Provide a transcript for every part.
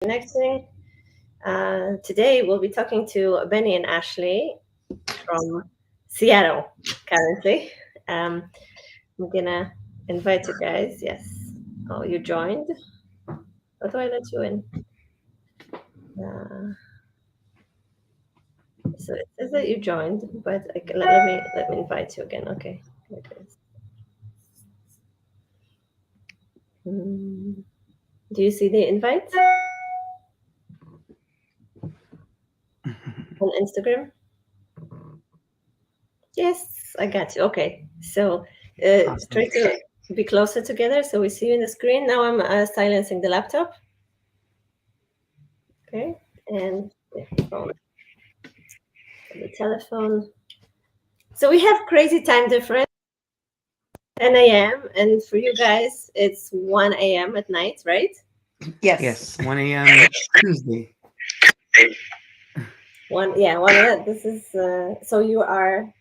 Connecting. Today we'll be talking to Benny and Ashley from Seattle currently. Um, I'm gonna invite you guys. Yes. Oh, you joined. How do I let you in? Uh, so it says that you joined, but let me invite you again. Okay. Here it is. Do you see the invite on Instagram? Yes, I got you. Okay. So Awesome. try to be closer together so we see you in the screen. Now I'm silencing the laptop. Okay. And the phone. The telephone. So we have crazy time difference. 10 a.m. And for you guys, it's 1 a.m. at night, right? Yes, 1 a.m. Tuesday. 1 a.m. This is so you are,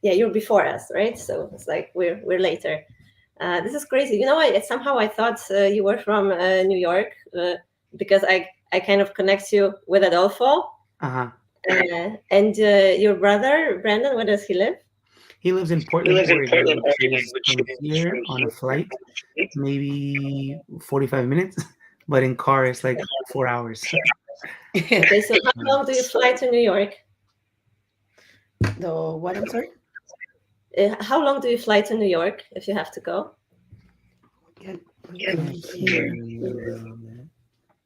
yeah, you're before us, right? So it's like we're later. This is crazy. You know, I thought you were from New York because I kind of connect you with Adolfo. Uh-huh. And your brother Brandon, where does he live? He lives in Portland, Oregon, which is from here on a flight, maybe 45 minutes, but in car it's like 4 hours. Okay, so how long do you fly to New York? The what? I'm sorry. How long do you fly to New York if you have to go?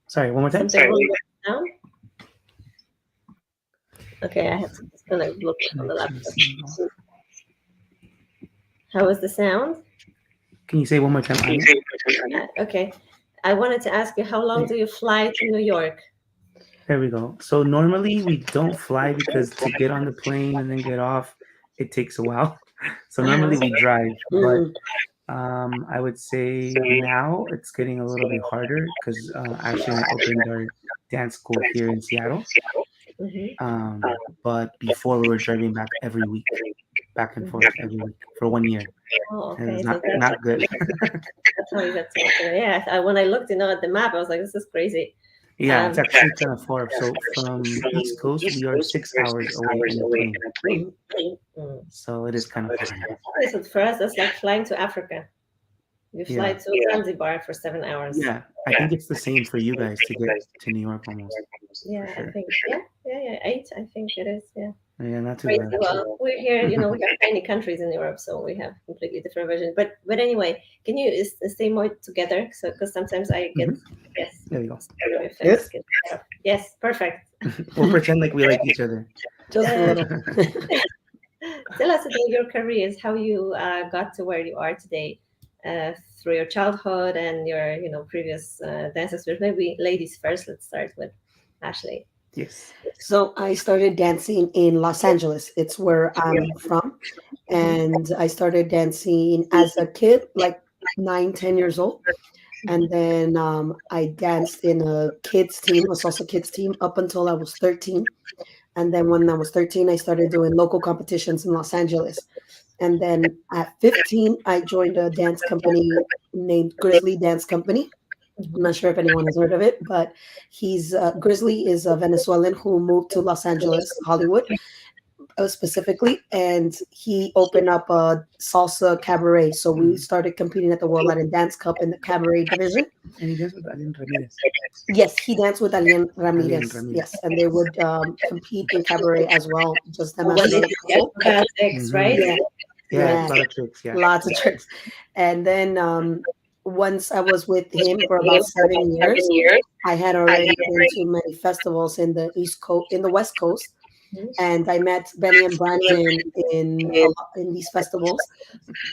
Sorry, one more time. Something wrong with the sound? Okay, I have to just gonna look on the laptop. How is the sound? Can you say one more time? Okay. I wanted to ask you, how long do you fly to New York? There we go. So normally we don't fly because to get on the plane and then get off, it takes a while. So normally we drive, but I would say now it's getting a little bit harder because Ashley and I opened our dance school here in Seattle. But before we were driving back every week, back and forth every week for 1 year. Oh, And okay. it's not good. That's how you got to. Yeah, when I looked, at the map, I was like, this is crazy. Yeah, it's actually kind of far. So from East Coast, we are 6 hours away in a plane. So it is kind of far. So for us, that's like flying to Africa. You fly to Zanzibar for 7 hours. Yeah, I think it's the same for you guys to get to New York almost. Yeah, sure. I think, yeah, 8, I think it is, yeah. Yeah, not too bad. Well, we're here, we have tiny countries in Europe, so we have completely different versions. But anyway, can you stay more together? So, because sometimes I get, yes. There we go. Yes? Yes, perfect. We'll pretend like we like each other. Just a little. Tell us about your careers, how you got to where you are today through your childhood and your, previous dance experience. Maybe ladies first. Let's start with Ashley. Yes. So I started dancing in Los Angeles. It's where I'm from. And I started dancing as a kid, like 9, 10 years old. And then I danced in a kids team, a salsa kids team, up until I was 13. And then when I was 13, I started doing local competitions in Los Angeles. And then at 15, I joined a dance company named Grizzly Dance Company. I'm not sure if anyone has heard of it, but he's Grizzly is a Venezuelan who moved to Los Angeles, Hollywood, specifically, and he opened up a salsa cabaret. So we started competing at the World Latin Dance Cup in the cabaret division. And he danced with Alien Ramirez. Yes, he danced with Alien Ramirez. Yes, and they would compete in cabaret as well. Just them as a couple. Right? Yeah, lots of tricks. Yeah, lots of tricks. And then once I was with him for about 7 years, I had already been to many festivals in the East Coast, in the West Coast, and I met Benny and Brandon in these festivals,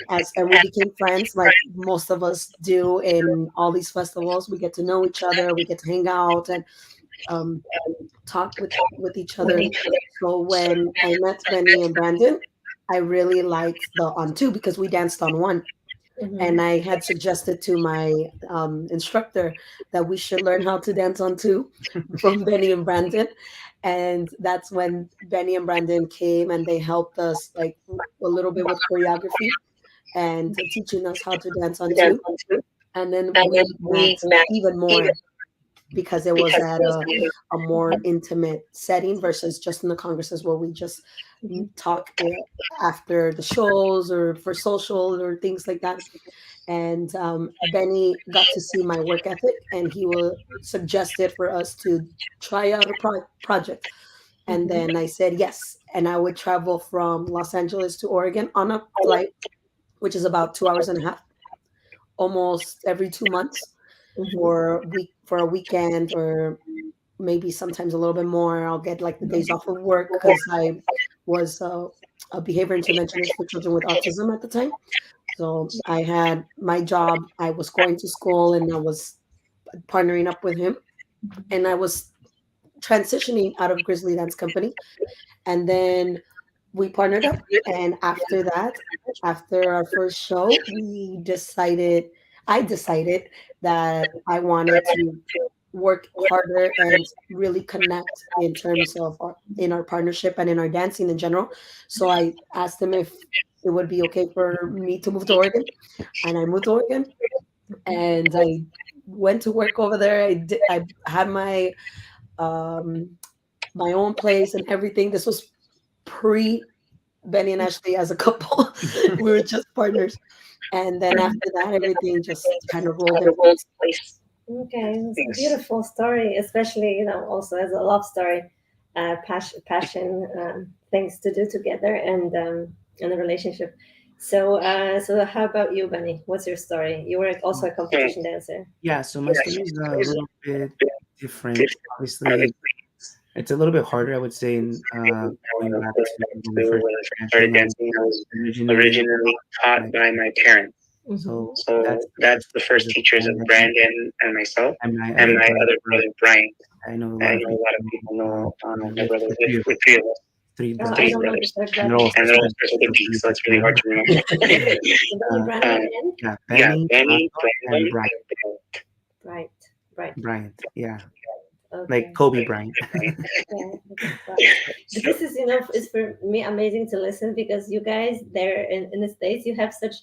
and we became friends, like most of us do in all these festivals. We get to know each other, we get to hang out and talk with each other. So when I met Benny and Brandon, I really liked the on two because we danced on one. And I had suggested to my instructor that we should learn how to dance on two from Benny and Brandon. And that's when Benny and Brandon came and they helped us like a little bit with choreography and teaching us how to dance on two. And then we met even more. because it was at a more intimate setting versus just in the congresses where we just talk after the shows or for social or things like that. And Benny got to see my work ethic, and he will suggested for us to try out a project. And then I said yes, and I would travel from Los Angeles to Oregon on a flight, which is about 2 hours and a half, almost every 2 months for a weekend, or maybe sometimes a little bit more. I'll get like the days off of work because I was a behavior interventionist for children with autism at the time. So I had my job, I was going to school, and I was partnering up with him, and I was transitioning out of Grizzly Dance Company. And then we partnered up. And after that, after our first show, I decided that I wanted to work harder and really connect in terms of in our partnership and in our dancing in general. So I asked him if it would be okay for me to move to Oregon, and I moved to Oregon, and I went to work over there. I had um, my own place and everything. This was pre Benny and Ashley as a couple. We were just partners. And then after that, everything just kind of rolled in place. Okay, it's a beautiful story, especially also as a love story, passion, things to do together, and a relationship. So how about you, Benny? What's your story? You were also a competition dancer. Yeah, so my story is a little bit different. Obviously, it's a little bit harder, I would say, in going back to when we first started dancing. I was originally taught by my parents. So that's the first teachers of Brandon and myself, and my other brother Brian. I know a lot of people know my brother. With three of us. Three brothers. And they're all special geeks, so it's really hard to remember. Benny, and Brian. Bryant, yeah. Okay. Like Kobe Bryant. This is is for me amazing to listen, because you guys there in the States, you have such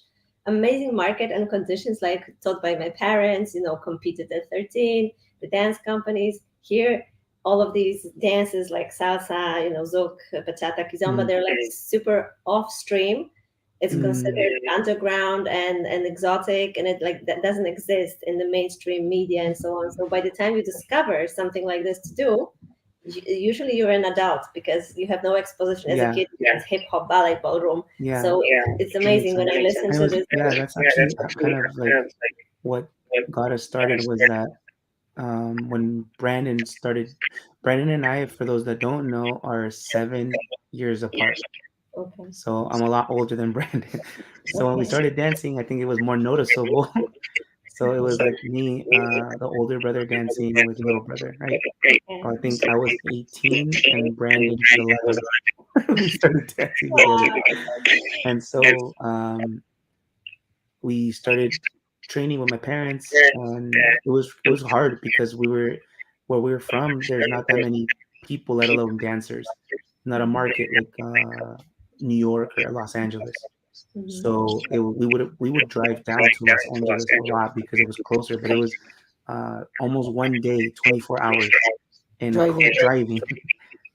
amazing market and conditions, like taught by my parents, competed at 13, the dance companies here, all of these dances like salsa, zouk, bachata, kizomba, they're like super off stream. It's considered underground and exotic, and it that doesn't exist in the mainstream media and so on. So by the time you discover something like this to do, usually you're an adult, because you have no exposition as a kid. It's hip hop, ballet, ballroom. Yeah. So it's amazing when I listen to this. Yeah, that's actually kind of like what got us started, was that when Brandon and I, for those that don't know, are 7 years apart. Okay. So I'm a lot older than Brandon. So when we started dancing, I think it was more noticeable. So it was like me, the older brother, dancing with the little brother, right? I think I was 18 and Brandon was 11. We started dancing together. And so we started training with my parents, and it was hard because where we were from, there's not that many people, let alone dancers. Not a market like New York or Los Angeles. So we would drive down to Los Angeles a lot because it was closer, but it was almost one day, 24 hours in driving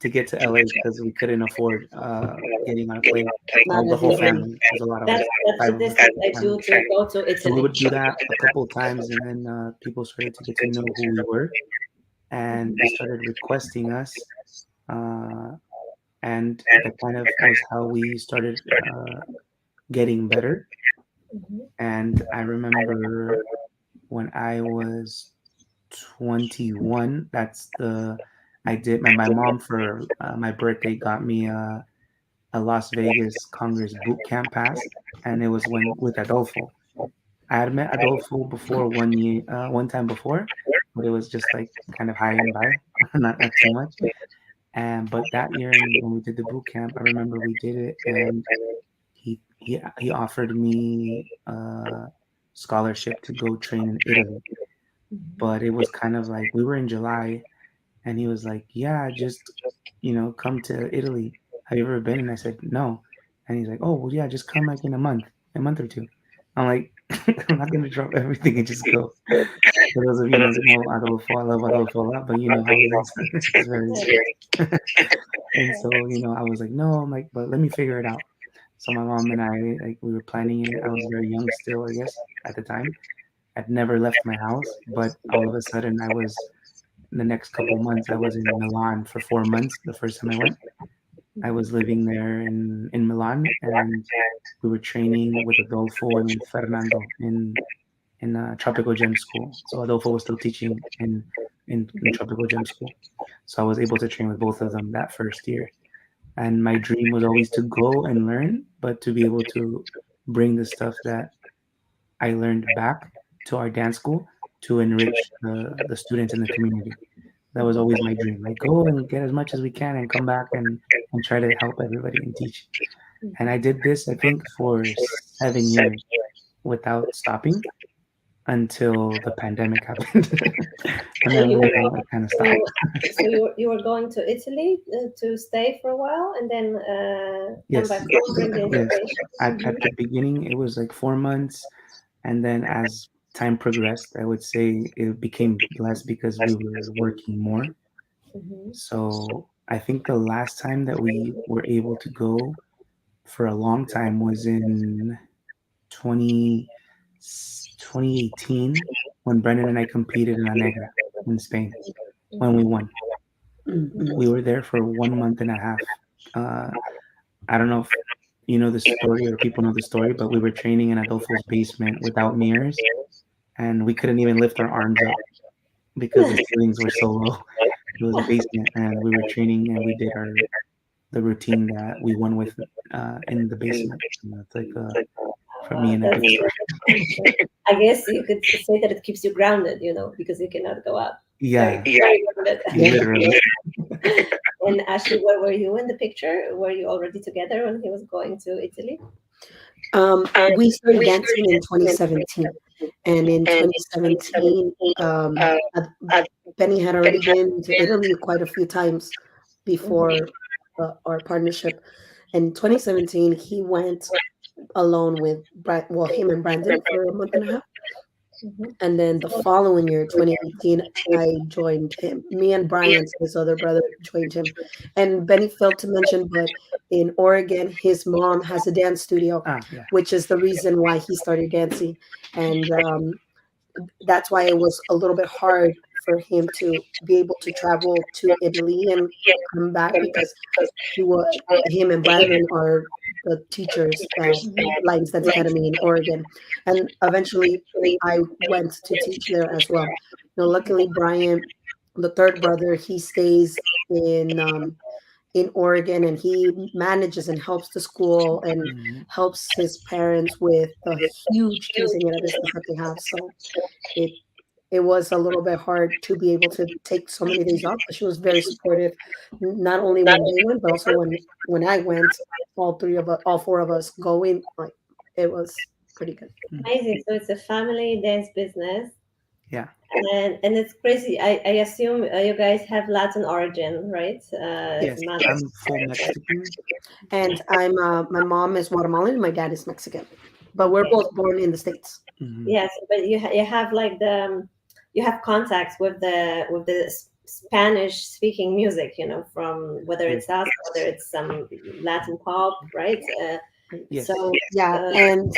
to get to LA, because we couldn't afford getting on a plane. The whole family. There's a lot of us. That's the distance I do to go to Italy. So we would do that a couple of times, and then people started to get to know who we were, and they started requesting us. And that kind of was how we started getting better. And I remember when I was 21, my mom for my birthday got me a Las Vegas Congress boot camp pass, and it was with Adolfo. I had met Adolfo before one time before, but it was just like kind of high and by, not too much. But that year when we did the boot camp, I remember we did it, and he offered me a scholarship to go train in Italy. But it was kind of like, we were in July, and he was like, "Yeah, just come to Italy. Have you ever been?" And I said, "No." And he's like, "Oh, well, yeah, just come like in a month or two." I'm like, I'm not gonna drop everything and just go. For those of you who doesn't know Adolfo, I love Adolfo a lot, but you know how he is. He's very. And so, I was like, no, I'm like, but let me figure it out. So my mom and I, like, we were planning it. I was very young still, I guess, at the time. I'd never left my house, but all of a sudden, I was in the next couple months. I was in Milan for 4 months. The first time I went, I was living there in Milan, and we were training with Adolfo and with Fernando in Tropical Gem School. So Adolfo was still teaching in Tropical Gem School. So I was able to train with both of them that first year. And my dream was always to go and learn, but to be able to bring the stuff that I learned back to our dance school to enrich the students in the community. That was always my dream. Like, go and get as much as we can and come back and try to help everybody and teach. And I did this, I think, for 7 years without stopping until the pandemic happened. And So then you were, later on, I kind of so stopped. you, so you were going to Italy to stay for a while and then come Yes, back home, bring the yes. inspiration. At the beginning, it was like 4 months. And then as time progressed, I would say it became less because we were working more. Mhm. So I think the last time that we were able to go for a long time was in 20, 2018 when Brendan and I competed in La Negra in Spain when we won. Mhm. We were there for 1 month and a half. Uh, I don't know if you know the story or people know the story, but we were training in Adolfo's basement without mirrors, and we couldn't even lift our arms up because the ceilings were so low. It was a basement, and we were training, and we did our the routine that we won with in the basement. And that's like for me Wow, an epic that's story. I guess you could say that it keeps you grounded, because you cannot go up. Very, Yeah, very grounded. Yeah. literally. And Ashley, where were you in the picture? Were you already together when he was going to Italy? We started dancing in 2017, and in 2017, uh, Benny had already been to Italy quite a few times Mhm, before our partnership. In 2017, he went alone with well, him and Brandon for a month and a half. mhm, And then the following year, 2018, I joined him. Me and Brian, his other brother, joined him. And Benny failed to mention, but in Oregon, his mom has a dance studio, Ah, yeah. which is the reason why he started dancing. And that's why it was a little bit hard for him to be able to travel to Italy and come back because him and Brandon are the teachers at mhm, Lions Dance Academy in Oregon, and eventually I went to teach there as well. Luckily Brian, the third brother, he stays in Oregon, and he manages and helps the school and Mhm. helps his parents with the huge quinceañera business that they have. So it it was a little bit hard to be able to take so many days off, but she was very supportive, not only when they went, but also when I went. All four of us going, like it was pretty good. Amazing. So it's a family dance business, Yeah. and it's crazy. I assume you guys have Latin origin, right? Yes, Mother. I'm full Mexican. And my mom is Guatemalan, and my dad is Mexican, but we're Okay. both born in the States. Mhm. Yes, but you have like you have contacts with the Spanish speaking music, from whether Yes. it's us, whether it's some Latin pop, right? Yes. So Yeah, uh, and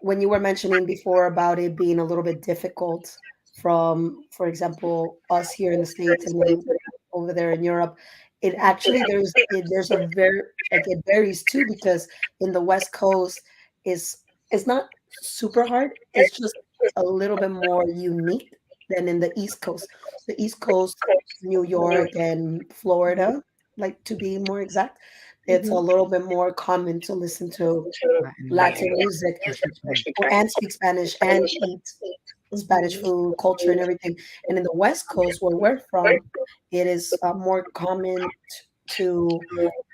when you were mentioning before about it being a little bit difficult from, for example, us here in the States and then over there in Europe, it actually there's a very, like, it varies too, because in the West Coast is it's not super hard. It's just a little bit more unique than in the East Coast. The East Coast, New York and Florida, like, to be more exact, it's a mhm, little bit more common to listen to Latin Latin music. music, I speak Spanish. and speak Spanish and eat Spanish mhm, food, culture, and everything. And in the West Coast, where we're from, it is more common to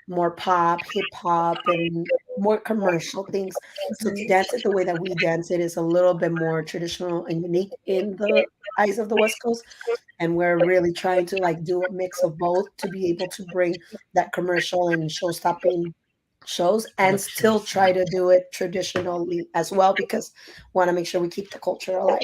more pop, hip hop, and more commercial things. So to mhm, dance it the way that we dance it is a little bit more traditional and unique in the eyes of the West Coast. And we're really trying to, like, do a mix of both to be able to bring that commercial and show stopping shows, and What still shows? try to do it traditionally as well, because want to make sure we keep the culture alive.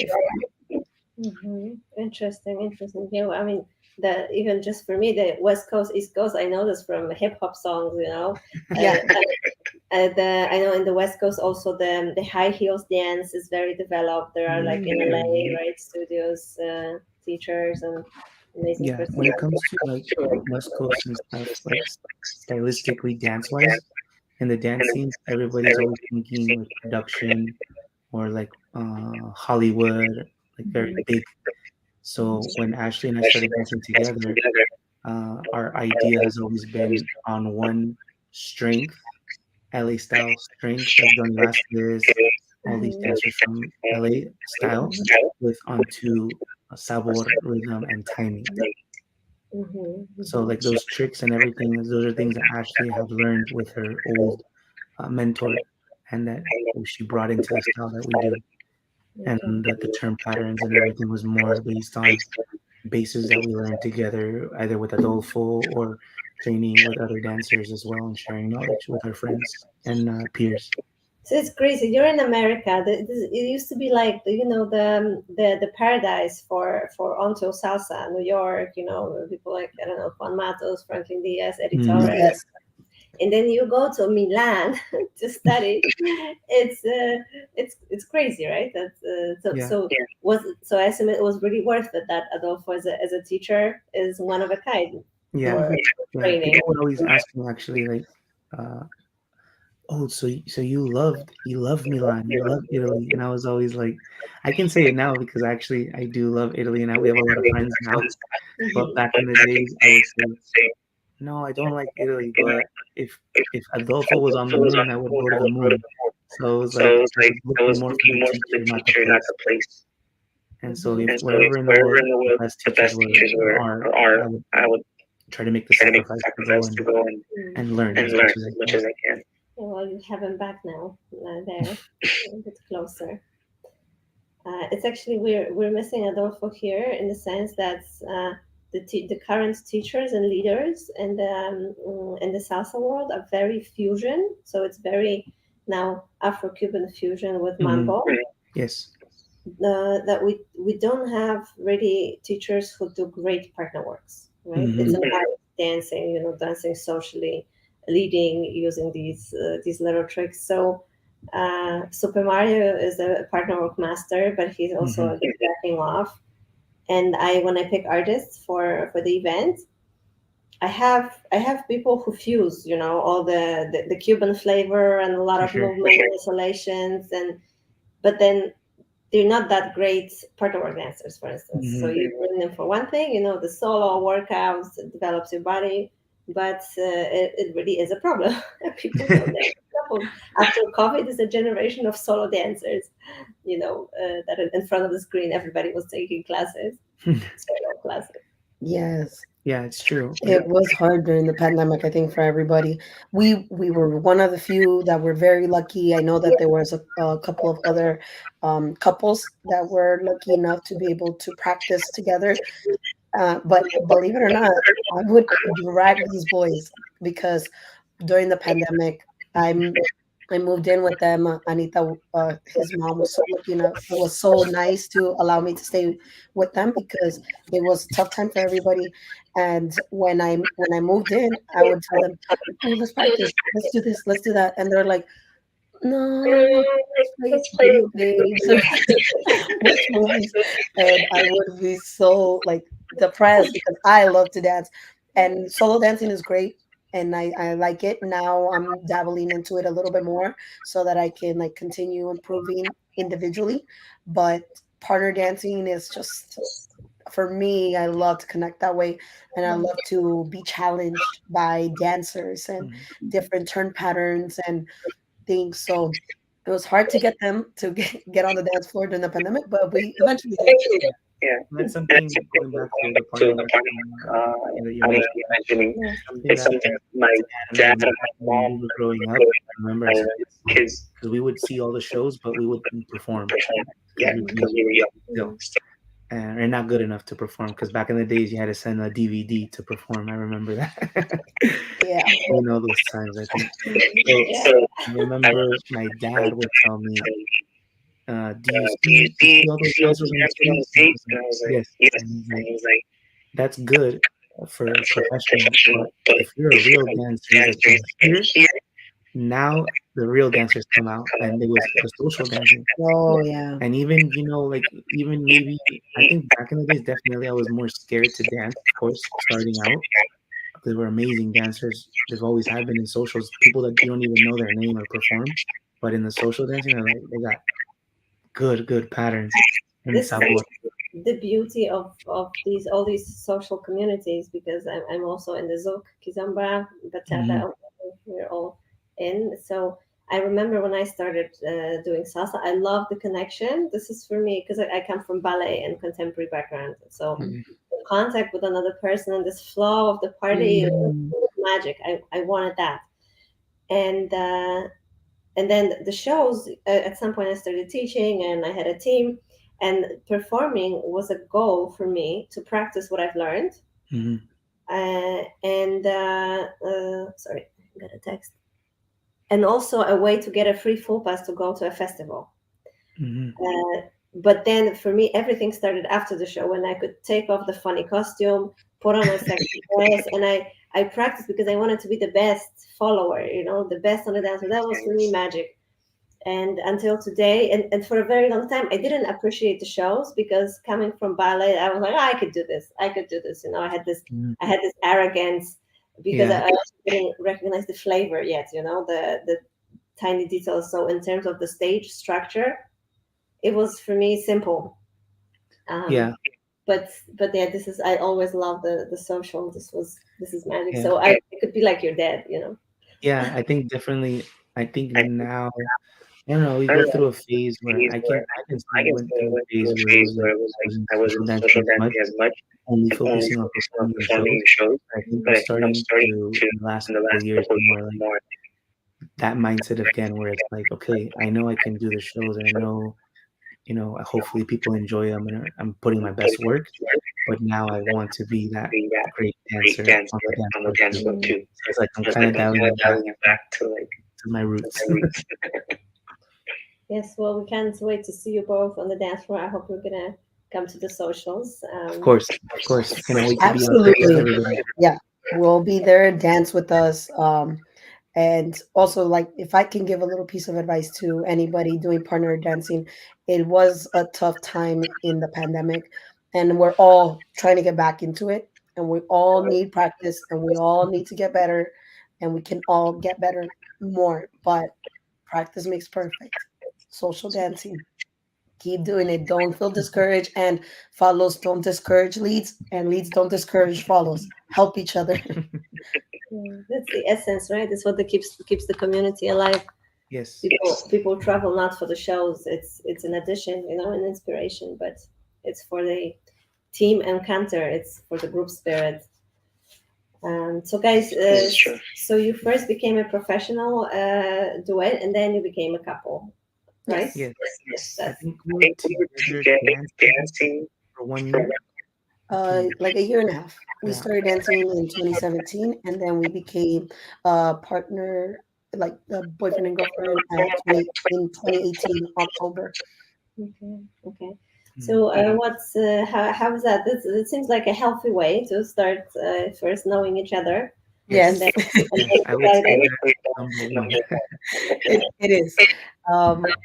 Interesting, interesting. Yeah, well, I mean, the even just for me, the West Coast, East Coast, I know this from hip hop songs. Yeah. I know in the West Coast also the high heels dance is very developed. There are like in LA, right, studios, teachers, and amazing Yeah, when it persons. comes to like West Coast and stuff, like stylistically, dance wise, in the dance scenes, everybody's always thinking like production or like Hollywood, like very big. So when Ashley and I started dancing together, our idea has always been on one strength, LA style strength, like Johnny Vasquez, all these dancers from LA style, with onto a sabor, rhythm, and timing. So like those tricks and everything, those are things that Ashley had learned with her old mentor, and that she brought into the style that we do. And the turn patterns and everything was more based on bases that we learned together, either with Adolfo or training with other dancers as well, and sharing knowledge with our friends and peers. So it's crazy. You're in America. It used to be like the paradise for onto salsa. New York, people like I don't know Juan Matos, Franklin Diaz, Eddie Mhm. Torres, Yes. and then you go to Milan to study. It's crazy, right? Yeah, So I assume it was really worth it that Adolfo as a teacher is one of a kind yeah, for yeah. training. People would always ask me actually, like, uh, "Oh, so you love Milan, you love Italy," and I was always like, I can say it now because actually I do love Italy, and we have a lot of friends now. But back in the days, I would say, no, I don't like Italy, but if Adolfo was on the moon, I would go to the moon. So it was like I was looking more for the teacher, not the place. And so if wherever in the world the best teachers are, I would try to make the sacrifice to go and learn as much as I can. Yeah, well, you have him back now, there, a bit closer. It's actually we're missing Adolfo here in the sense that the current teachers and leaders in the salsa world are very fusion. So it's very now Afro-Cuban fusion with Mhm. mambo. Yes. That we don't have really teachers who do great partner works, right? It's Hmm. about dancing, dancing socially, leading using these little tricks. So Super Mario is a partner work master, but he's also Hmm. a good backing off. And when I pick artists for the event, I have people who fuse, all the Cuban flavor and a lot For of sure. movement and isolations, and but then they're not that great partner work dancers, for instance. So Hmm. you bring them for one thing, the solo workouts, it develops your body, but it really is a problem. People don't dance couples. After COVID, is a generation of solo dancers, that in front of the screen, everybody was taking classes, solo classes. Yes. Yeah, it's true. It was hard during the pandemic, I think, for everybody. We were one of the few that were very lucky. I know that there was a couple of other couples that were lucky enough to be able to practice together. But believe it or not, I would drag these boys because during the pandemic, I'm I moved in with them. Anita, his mom was so lucky enough, was so nice to allow me to stay with them because it was a tough time for everybody. And when I moved in, I would tell them, "Okay, let's practice. Let's do this. Let's do that." And they're like, "No, let's play video games or watch movies." And I would be so like depressed because I love to dance, and solo dancing is great, and I like it. Now I'm dabbling into it a little bit more so that I can like continue improving individually, but partner dancing is just for me. I love to connect that way, and I love to be challenged by dancers and Mhm. different turn patterns and things. So it was hard to get them to get on the dance floor during the pandemic, but we eventually did. Yeah. And that's something, going back to the partner work that you're mentioning. Yeah. It's something that my dad and my mom, when we were growing up, I remember as kids, because we would see all the shows, but we wouldn't perform because we were young still. and not good enough to perform because back in the days you had to send a DVD to perform. I remember that. Yeah. Those times. I think so. Yeah. I remember my dad would tell me, "Do you see all those dancers on the stage?" And I was like, "Yes." And he's like, "That's good for professional, but if you're a real dancer, he's like, from here now the real dancers come out, and it was the social dancing." Oh yeah. And even, like, even maybe I think back in the days, definitely I was more scared to dance, of course, starting out. They were amazing dancers. They've always have been in socials, people that you don't even know their name or perform. But in the social dancing, they're like, they got good patterns in This is sabor. the beauty of these all these social communities, because I'm also in the Zouk, Kizomba, Mhm, Bachata, we're all in. So I remember when I started doing salsa, I love the connection. This is for me because I come from ballet and contemporary background. So mhm, the contact with another person and this flow of the party was Mm. magic. I wanted that. And and then the shows, at some point I started teaching and I had a team, and performing was a goal for me to practice what I've learned. mhm, And sorry, I got a text. And also a way to get a free full pass to go to a festival. mhm. But then for me, everything started after the show when I could take off the funny costume, put on a sexy dress, and I practiced because I wanted to be the best follower, the best on the dance floor. That was for me magic. And until today, and for a very long time, I didn't appreciate the shows because coming from ballet, I was like, "Oh, I could do this, I could do this." Mhm. I had this arrogance because Yeah, I also didn't recognize the flavor yet, the tiny details. So in terms of the stage structure, it was for me simple. yeah, um, but yeah, this is, I always love the social. This is magic. yeah, So I could be like your dad. yeah. I think definitely. I think now, I don't know. We go through a phase where I can say I went through a phase where it was like I wasn't social dancing as much, only focusing on performing in shows. I think I'm starting to, in the last couple of years, more like that mindset again, where it's like, okay, I know I can do the shows, and I know, hopefully people enjoy them, and I'm putting my best work. But now I want to be that great dancer on the dance floor too. So it's like I'm kind of dialing it back to my roots. Yes, well, we can't wait to see you both on the dance floor. I hope you're gonna come to the socials. Of course, I cannot wait to be out there with Absolutely. everybody. Yeah. We'll be there, dance with us. And also, like, if I can give a little piece of advice to anybody doing partner dancing, it was a tough time in the pandemic, and we're all trying to get back into it, and we all need practice, and we all need to get better, and we can all get better more. But practice makes perfect. Social dancing. Keep doing it. Don't feel discouraged, and follows don't discourage leads, and leads don't discourage follows. Help each other. Yeah, that's the essence, right? That's what keeps the community alive. Yes, People travel not for the shows. It's an addition, an inspiration, but it's for the team encounter. It's for the group spirit. So guys, so you first became a professional duet, and then you became a couple, right? Yes. yes. I That's think we were together dancing for 1 year. Like a year and a half. We Yeah. started dancing in 2017, and then we became a partner, like a boyfriend and girlfriend, in 2018 October. okay. Okay. Mm. So, what's how is that? It seems like a healthy way to start first knowing each other, and Yes, then Yes. and Yes. then I would say deciding. that's number one. it is.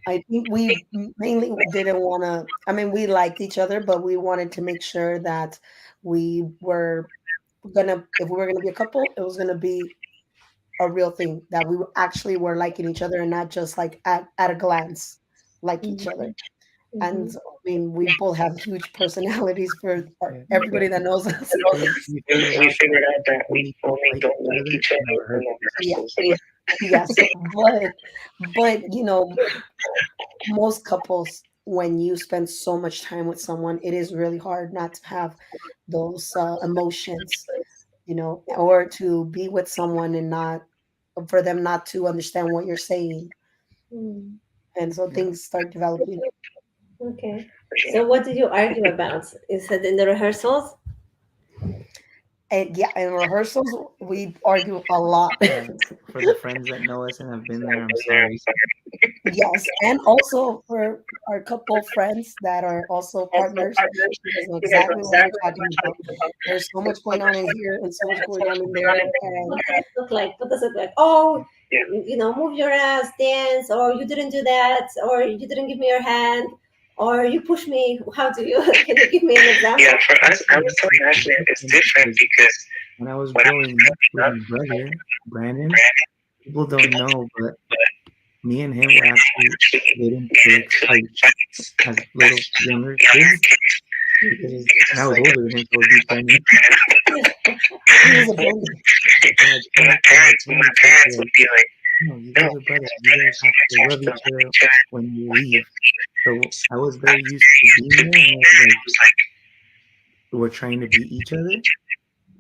I think we mainly didn't want to. I mean, we liked each other, but we wanted to make sure that we were if we were gonna be a couple, it was gonna be a real thing, that we actually were liking each other and not just like at a glance like each other. Mhm, And mhm. I mean, we both have huge personalities for Yeah. everybody that knows us. We figured out that we only don't like each other if we never hurt Yeah, ourselves. yes, but most couples, when you spend so much time with someone, it is really hard not to have those emotions, or to be with someone and not for them not to understand what you're saying, Mm, and so Yeah. things start developing. okay. So what did you argue about? Is it in the rehearsals? And yeah, in rehearsals we argue a lot. Yeah, for the friends that know us and have been there, I'm sorry. Yes, and also for our couple friends that are also partners, you guys know exactly what we're talking about. There's so much going on in here and so much going on in there, and What does it look like? What does it look like? Oh, move your ass, dance, or you didn't do that, or you didn't give me your hand, or you push me. How do you? Can you give me an example? It's different because when I was growing up with my brother, Brandon, people don't know, but me and him were actually getting to like fights as little younger kids because, and I was older than him, so I was beat Brandon. he was a bully. So my parents would be like, no, you guys are brothers. You guys have to love each other when you leave. So I was very used to being there, and it was like we're trying to beat each other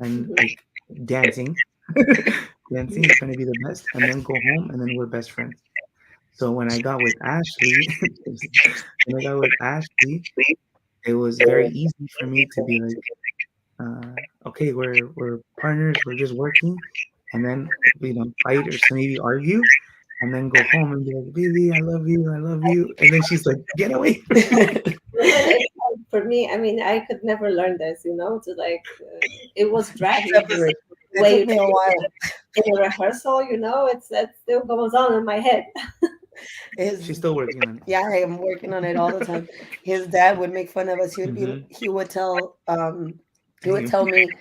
and Mhm. like dancing, dancing, trying to be the best, and then go home, and then we're best friends. So when I got with Ashley, when I got with Ashley, it was very easy for me to be like, okay, we're partners, we're just working, and then fight or maybe argue, and then go home and be like, baby, I love you, and then she's like, get away. For me, I mean, I could never learn this. To like, it was dragging Separate. the It way took you me a while. in a rehearsal. It's that still goes on in my head. She's His still working on Yeah, I am working on it all the time. His dad would make fun of us. it. He would tell he would Hey, tell me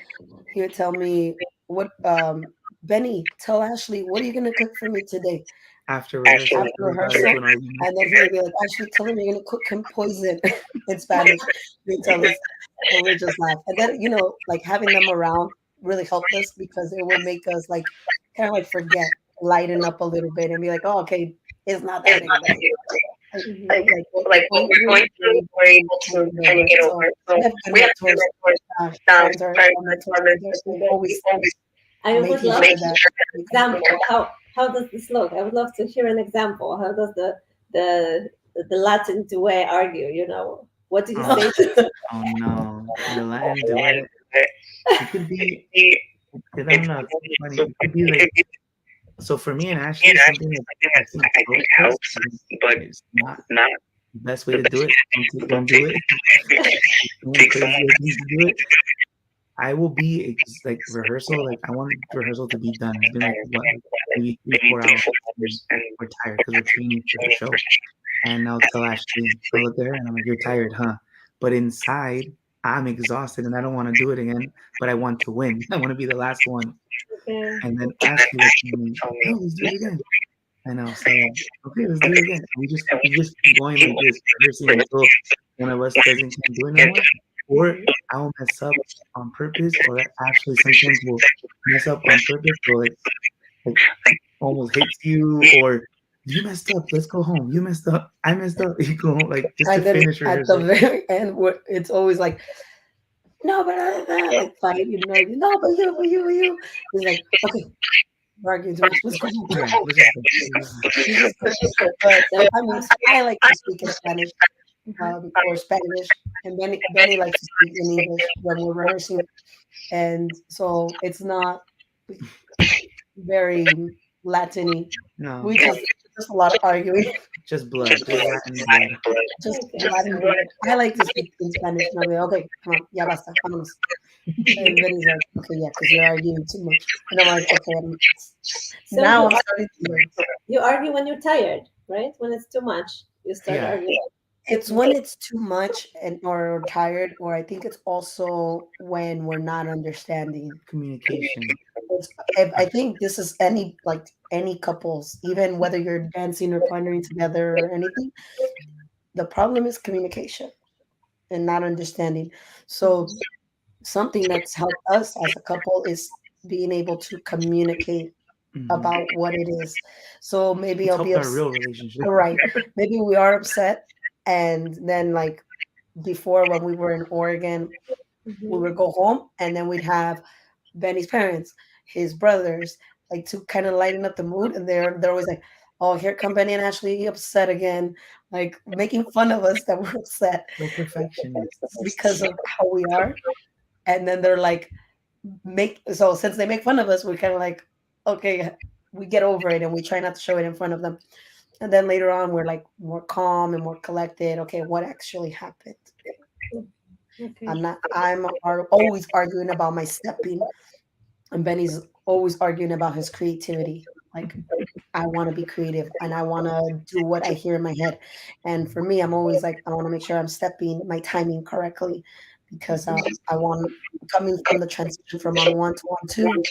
he would tell me what Benny, tell Ashley, what are you gonna cook for me today after rehearsal, after we got into rehearsal? an argument. And then he would be like, Ashley, tell him you're gonna cook him poison in Spanish. He'd tell us, and we just laugh. And then, like having them around really helped us because it would make us like kind of like forget, lighten up a little bit and be like, oh, okay, it's not that big of a deal. Like what we're going through, we're able to kind of get over it. So we have good mentors, friends are mentors, and they're always I would making love sure that an example. How does this look? I would love to hear an example. How does the the Latin duet argue? What do you Oh, say? oh no, the Latin duet. It could be. I don't know. It's so funny. It could be like. So for me and Ashley, something that I think helps us, but it's not the best way to do it. Don't do it. Someone crazy like me to do it. I will be like rehearsal. Like I want rehearsal to be done. It's been like what, like maybe 3 4 hours, and we're tired because we're training for the show. And I'll tell Ashley, I'll look at her and I'm like, "You're tired, huh?" But inside, I'm exhausted and I don't want to do it again. But I want to win. I want to be the last one. Okay. And then Ashley will tell me, "No, let's do it again." And I'll say, "Okay, let's do it again." And we just keep going like this, rehearsing until one of us doesn't can't do it no more. Or I'll mess up on purpose, or Ashley sometimes will mess up on purpose, or like almost hits you, or you messed up. Let's go home. You messed up. I messed up. You go home, like just to and then finish at the rehearsal. very end, it's always like, no, but like fighting, no, but you. He's like, okay, we're arguing too much. Let's go home. Yeah, let's just go. Let's just go. You just go. But I mean, I like to speak in Spanish or Spanish, and Benny likes to speak in English when we're rehearsing, and so it's not very Latiny. No, We just a lot of arguing, just blood, just Latin blood. just Latin blood. I like to speak in Spanish, and I'm like, okay, come on, ya basta, vámonos. And Benny's like, okay, yeah, because you're arguing too much, and I'm like, okay, So now I'm starting to learn. you argue when you're tired, right? When it's too much, you start Yeah, arguing. It's when it's too much and or tired, or I think it's also when we're not understanding. communication. I think this is any couples, even whether you're dancing or partnering together or anything. The problem is communication and not understanding. So something that's helped us as a couple is being able to communicate Hmm. about what it is. So maybe It's I'll be helped our upset. real relationship. All right, maybe we are upset, and then like before when we were in Oregon, we Mhm. would go home, and then we'd have Benny's parents, his brothers, like to kind of lighten up the mood, and they're always like, Oh, here come Benny and Ashley upset again, like making fun of us that we're upset So because perfectionists. of how we are. And then they're like, make so since they make fun of us, we're kind of like, okay, we get over it and we try not to show it in front of them. And then later on, we're like more calm and more collected. Okay, what actually happened? Okay, Okay. I'm not. Always arguing about my stepping, and Benny's always arguing about his creativity. Like, I want to be creative and I want to do what I hear in my head. And for me, I'm always like, I want to make sure I'm stepping my timing correctly because I want, coming from the transition from on one to on two,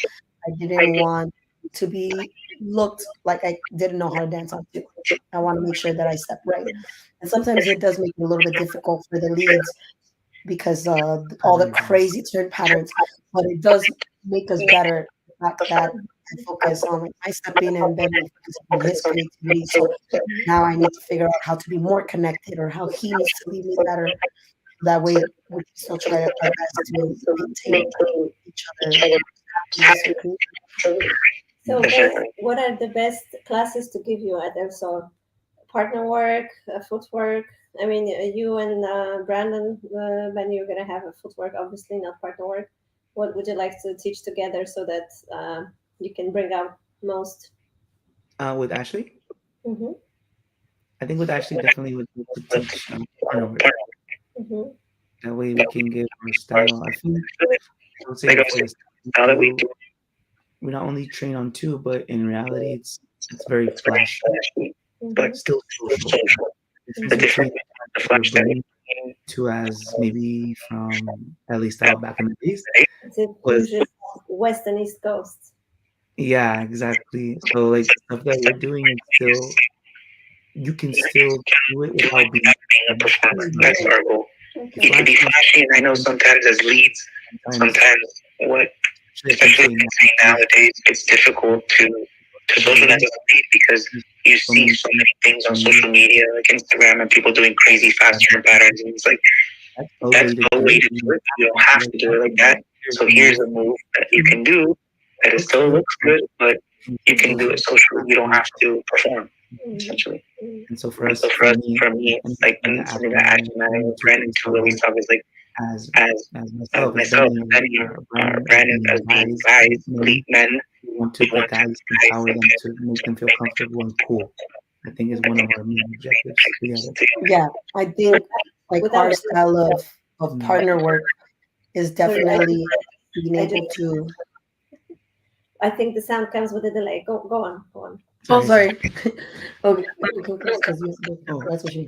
I didn't want to be looked like I didn't know how to dance on two. I want to make sure that I step right. And sometimes it does make it a little bit difficult for the leads because all the Pattern guys. crazy turn patterns, but it does make us better. The fact that I focus on like my stepping and then I focus on his creativity. So now I need to figure out how to be more connected or how he needs to lead me better. That way we can still try our best to maintain each other happiness and creativity. So, guys, what are the best classes to give you at elSol? Partner work, footwork. I mean, you and Brandon, when you're gonna have a footwork, obviously not partner work. What would you like to teach together so that you can bring out most? With Ashley, Mm-hmm. I think with Ashley definitely would like to teach partner work. Mm-hmm. That way we can give our style. I think I would say that for the style that we do, we not only train on two, but in reality, it's very flashy, Mm-hmm. but still social. The difference between the flash that we're bringing to as maybe from at least style back in the days It's a was fusion of West and East Coast. yeah, exactly. So like the stuff that we're doing is still you can still do it without being a performer. That's Mm-hmm. our goal. Okay. You can be flashy, and I know sometimes as leads, sometimes what especially nowadays, it's difficult to socialize as a lead because you see so many things on social media, like Instagram, and people doing crazy fast turn patterns, and it's like that's no way to do it. You don't have to do it like that. So here's a move that you can do that it still looks good, but you can do it socially. You don't have to perform, essentially. Mm-hmm. And so for us, for me, it's like something that Ash and I ran into really tough is like Mm-hmm. as myself, as Benny, or Brandon, as being guys, Mm-hmm. lead men, we want to get guys, empower them to make them feel comfortable and cool. I think is one of our main objectives together. Yeah, I think like Without our style of Mm. partner work is Sorry, definitely being I able just to. I think the sound comes with a delay. Go on, go on. Oh, Sorry. sorry. Okay, because Oh, that's what she.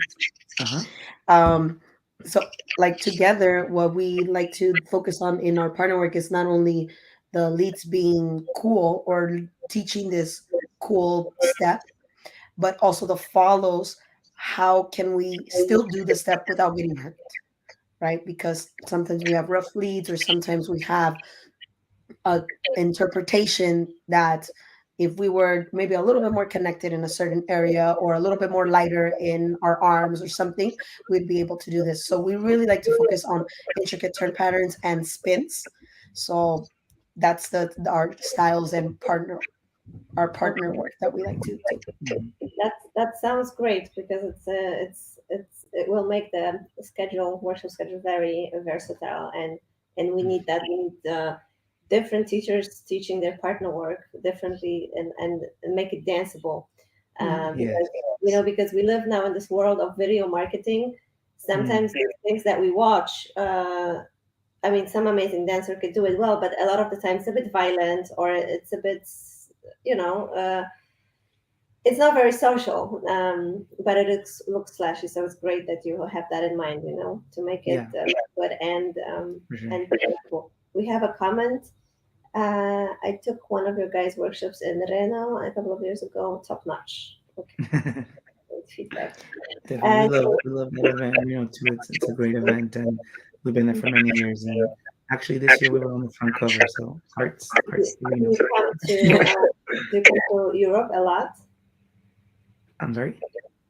uh-huh. Um, so like together, what we like to focus on in our partner work is not only the leads being cool or teaching this cool step, but also the follows. How can we still do the step without getting hurt? Right? Because sometimes we have rough leads, or sometimes we have a interpretation that if we were maybe a little bit more connected in a certain area or a little bit more lighter in our arms or something, we'd be able to do this. So we really like to focus on intricate turn patterns and spins. So that's our styles and our partner Okay. work that we like to do. Mhm. That sounds great because it will make the schedule workshop schedule very versatile and we need that. We need different teachers teaching their partner work differently and make it danceable. Mhm. Yes. Because because we live now in this world of video marketing. Mm. Sometimes the things that we watch, I mean, some amazing dancer could do it well, but a lot of the time it's a bit violent or it's a bit, you know. It's not very social, but looks flashy. So it's great that you have that in mind, to make it Yeah, good for sure. and presentable. We have a comment. I took one of your guys' workshops in Reno a couple of years ago. Top notch. Okay, great feedback. Definitely, Uh, we love that event. Too. It's a great event, and we've been there for many years. And actually, this year we were on the front cover, so do hearts, you come to Europe a lot? I'm sorry.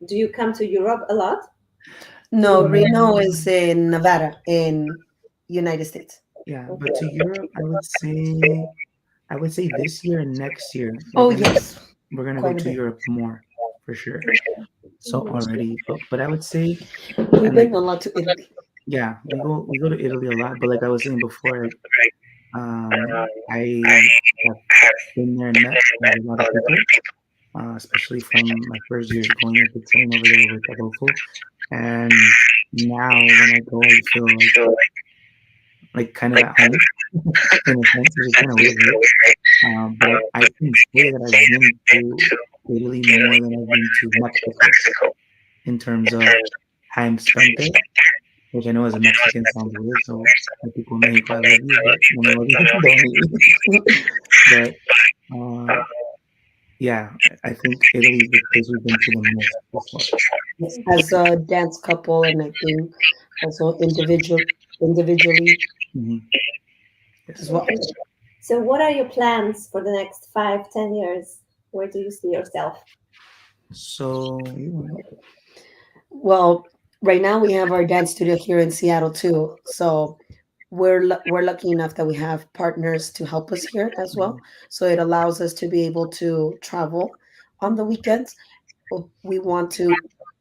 Do you come to Europe a lot? To No, Europe? Reno is in Nevada, in United States. Yeah, but to Okay. Europe, I would say this year and next year Oh yes, we're gonna go quite a to bit. Europe more. for sure. So Mhm. already, but I would say, We've and like, been a lot to Italy. yeah, we go to Italy a lot. But like I was saying before, like, I have been there and met a lot of people, especially from my first years going up to train over there with Adolfo. And now when I go, I feel like kind of at home in a sense, which is kind of weird, right? But I can say that I've been to Italy more than I've been to Mexico in terms of time spent there, which I know as a Mexican sounds weird. So the people in Mexico, I love you, but no me odies, don't hate me. But uh, yeah, I think Italy is the place we've been to the most so far. Yes, as a dance couple, and I think also individually Hmm. as Yes. well. Okay. So, what are your plans for the next 5, 10 years? Where do you see yourself? So Well, right now we have our dance studio here in Seattle too. So we're lucky enough that we have partners to help us here as well. So it allows us to be able to travel on the weekends. We want to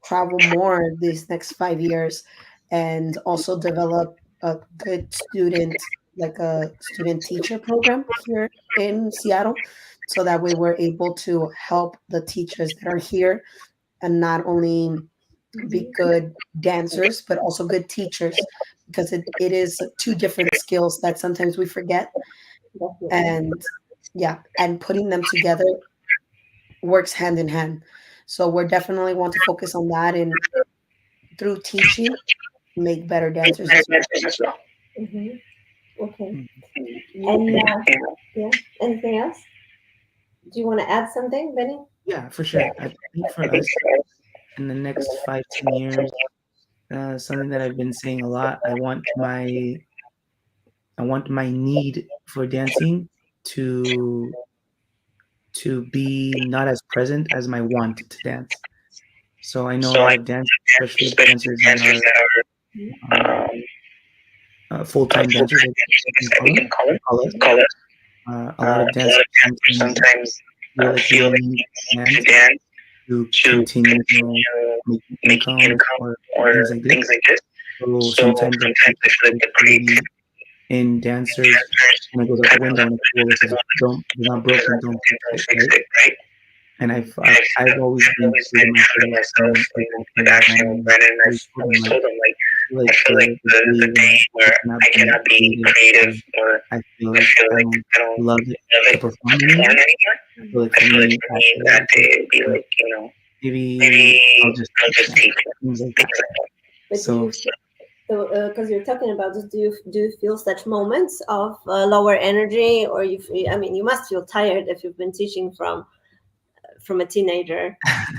travel more these next 5 years and also develop a good student, like a student teacher program here in Seattle. So that way we're able to help the teachers that are here and not only be Mhm. good dancers, but also good teachers, because it is two different skills that sometimes we forget. Definitely. And yeah, and putting them together works hand in hand. So we're definitely want to focus on that and through teaching, make better dancers as well. Mhm. Okay. mm, And yeah, anything else? Do you want to add something, Benny? yeah, for sure. I think for us in the next 5, 10 years, something that I've been saying a lot. I want my need for dancing to be not as present as my want to dance. So I know a lot of dancers, especially dancers that are um, full-time dancers, I can call us. A lot of dancers sometimes feel like they need to dance to continue making income or things like this. So sometimes I feel like the creativity in dancers kind of goes out the window, and it's, well, if it's not broken, don't fix it, right? And I've always been true to myself and with Ashton and Brandon. And I always told them, like, I feel like the day where I cannot be creative, or I feel like I don't love it to perform anymore. I feel like for me that day would be like, maybe I'll just teach now, things like that. But do So you so because you're talking about this, do you feel such moments of lower energy, or I mean, you must feel tired if you've been teaching from a teenager, I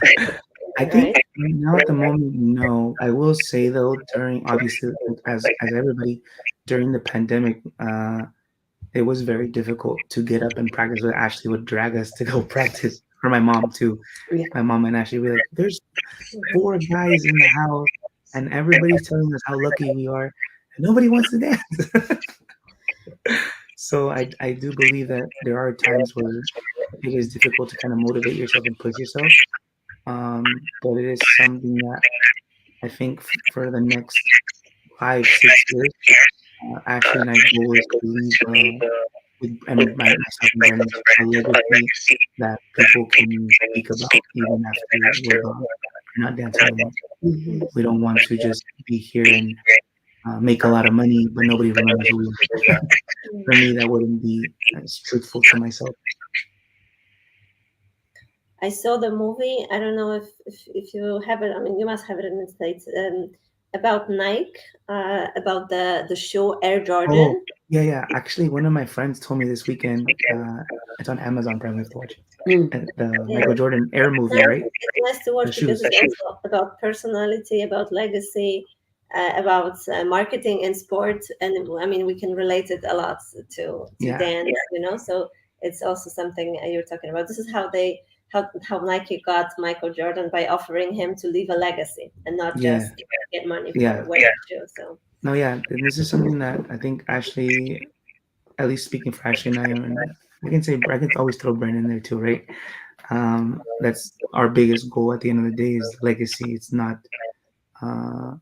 right? think right now at the moment, no. I will say though, during obviously like, as everybody during the pandemic, it was very difficult to get up and practice. But Ashley would drag us to go practice. For my mom too. Yeah. My mom and Ashley were like, "There's 4 guys in the house, and everybody's telling us how lucky we are, and nobody wants to dance." So I do believe that there are times where it is difficult to kind of motivate yourself and push yourself. But it is something that I think for the next 5, 6 years, Ashley and I goal is to leave and myself and Brendan a legacy that people can speak about even after we're gone. We're not dancing anymore. Mhm. We don't want to just be here and make a lot of money, but nobody remembers who we are. For me, that wouldn't be as truthful to myself. I saw the movie. I don't know if you have it. I mean, you must have it in the States. About Nike, about the show Air Oh, Jordan. yeah, yeah. Actually, one of my friends told me this weekend. It's on Amazon Prime. We have to watch it. Mm. The Yeah. Michael Jordan Air movie, right? It's nice to The watch because shoes. it's also about personality, about legacy, about marketing in sport, and I mean we can relate it a lot to Yeah, dance, So it's also something you're talking about. This is how Nike got Michael Jordan by offering him to leave a legacy and not yeah, just get money for yeah. wearing the shoe. So No, yeah. And this is something that I think Ashley, at least speaking for Ashley and I can say I can always throw Brandon in there too, right? That's our biggest goal at the end of the day is legacy. Uh,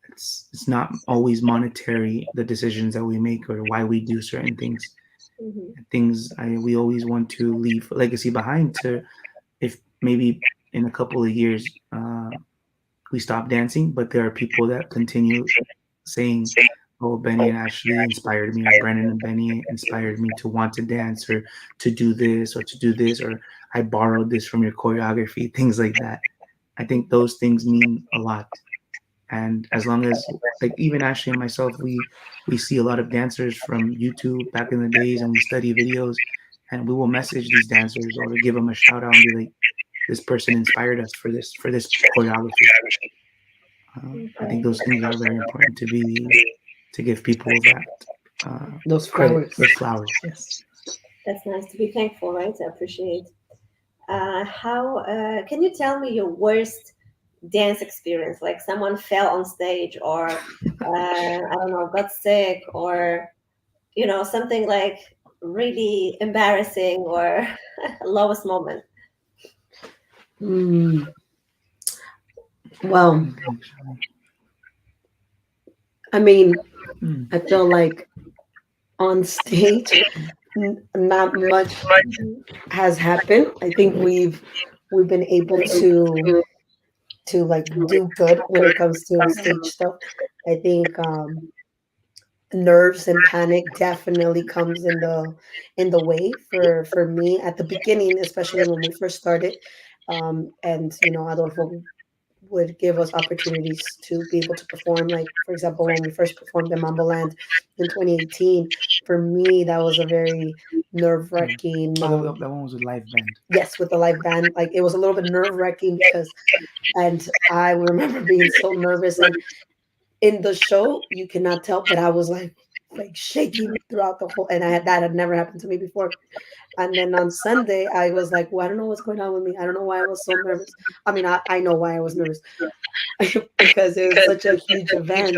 it's not always monetary, the decisions that we make or why we do certain things. Mhm. We always want to leave a legacy behind to, if maybe in a couple of years we stop dancing, but there are people that continue saying, "Oh, Benny and Ashley inspired me," or "Brennan and Benny inspired me to want to dance or to do this or to do this," or "I borrowed this from your choreography," things like that. I think those things mean a lot. And as long as, like, even Ashley and myself, we see a lot of dancers from YouTube back in the days, and we study videos, and we will message these dancers or give them a shout out and be like, "This person inspired us for this choreography." I think Okay. those things are very important to give people that Those credit, flowers. those flowers. Yes. That's nice to be thankful, right? I appreciate. How can you tell me your worst dance experience? Like someone fell on stage, or I don't know, got sick, or something like really embarrassing, or lowest moment. Mm, well, I mean, Mm. I feel like on stage, not much Mhm. has happened. I think we've been able to like do good when it comes to stage stuff. I think nerves and panic definitely comes in the way for me at the beginning, especially when we first started. And Adolfo would give us opportunities to be able to perform. Like, for example, when we first performed in Mambo Land in 2018, for me, that was a very nerve wracking. Oh, that one was a live band. Yes, with the live band, like it was a little bit nerve wracking because, and I remember being so nervous. And in the show, you cannot tell, but I was like shaking throughout the whole, and that had never happened to me before. And then on Sunday, I was like, well, I don't know what's going on with me. I don't know why I was so nervous. I mean, I know why I was nervous because it was such a huge event.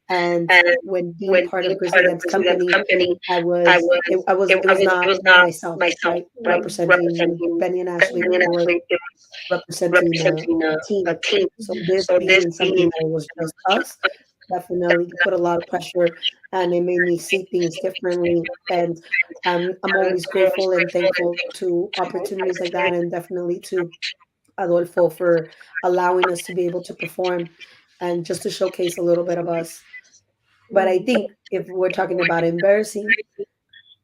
And when being part of the Grizzly Dance Company, it was not myself, right? Representing Benny and Ashley, it was representing a team. So this being something that was just us definitely put a lot of pressure, and it made me see things differently. And I'm always grateful and thankful to opportunities like that, and definitely to Adolfo for allowing us to be able to perform and just to showcase a little bit of us. But I think if we're talking about embarrassing,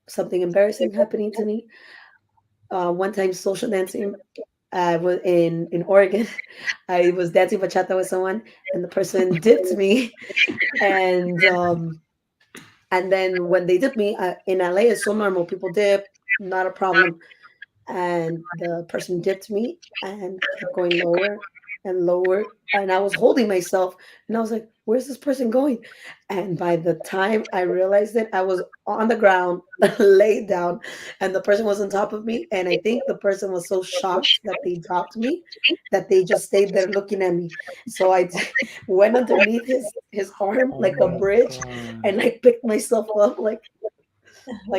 something embarrassing happening to me, one time social dancing, I was in Oregon. I was dancing bachata with someone, and the person dipped me, and then when they dip me, in LA, it's so normal. People dip, not a problem. And the person dipped me and kept going lower and lower. And I was holding myself, and I was like, "Where's this person going?" And by the time I realized it, I was on the ground, laid down, and the person was on top of me. And I think the person was so shocked that they dropped me that they just stayed there looking at me. So I went underneath his arm Oh like a my bridge, god. and I picked myself up like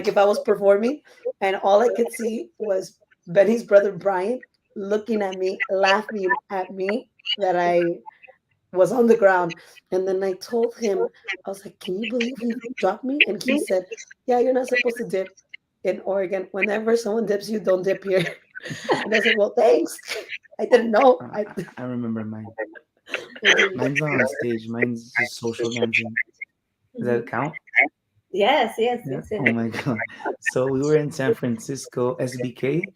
if I was performing, and all I could see was Benny's brother Brian looking at me, laughing at me that I was on the ground. And then I told him, I was like, "Can you believe he dropped me?" And he said, "Yeah, you're not supposed to dip in Oregon. Whenever someone dips you, don't dip here." And I said, "Well, thanks." I didn't know. I remember mine. I didn't. Mine's not on stage. Mine's just social dancing. Does that Mhm. count? Yes, yes, Yeah. yes, yes. Oh my god. So we were in San Francisco SBK.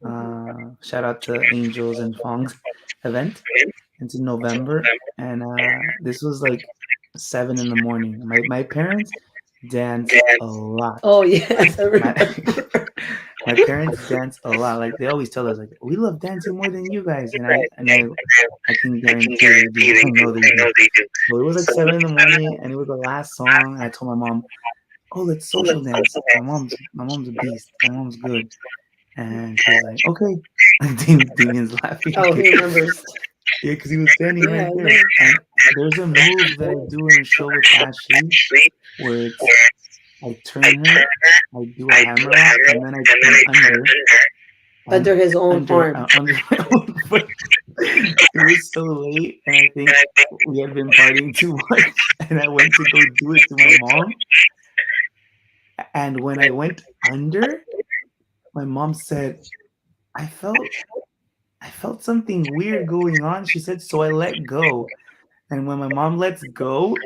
Mhm. Shout out to Angels and Fong's event. It's in November, and this was like 7 in the morning. My parents dance a lot. Oh yes, I My remember. my parents dance a lot. Like they always tell us, like we love dancing more than you guys, and I can guarantee they do. I know they do. So it was like 7 in the morning, and it was the last song. And I told my mom, "Oh, let's social dance." My mom's a beast. My mom's good, and she was like, "Okay." Damien's laughing. Oh, he remembers. Yeah, because he was standing Yeah, right I there. know. And there's a move that I do in a show with Ashley where it's I turn her, I do a hammer off, and then I turn under, Under his own arm. under my own foot. It was so late, and I think we had been partying too much, and I went to go do it to my mom. And when I went under, my mom said, I felt I felt something weird going on. She said, so I let go. And when my mom lets go,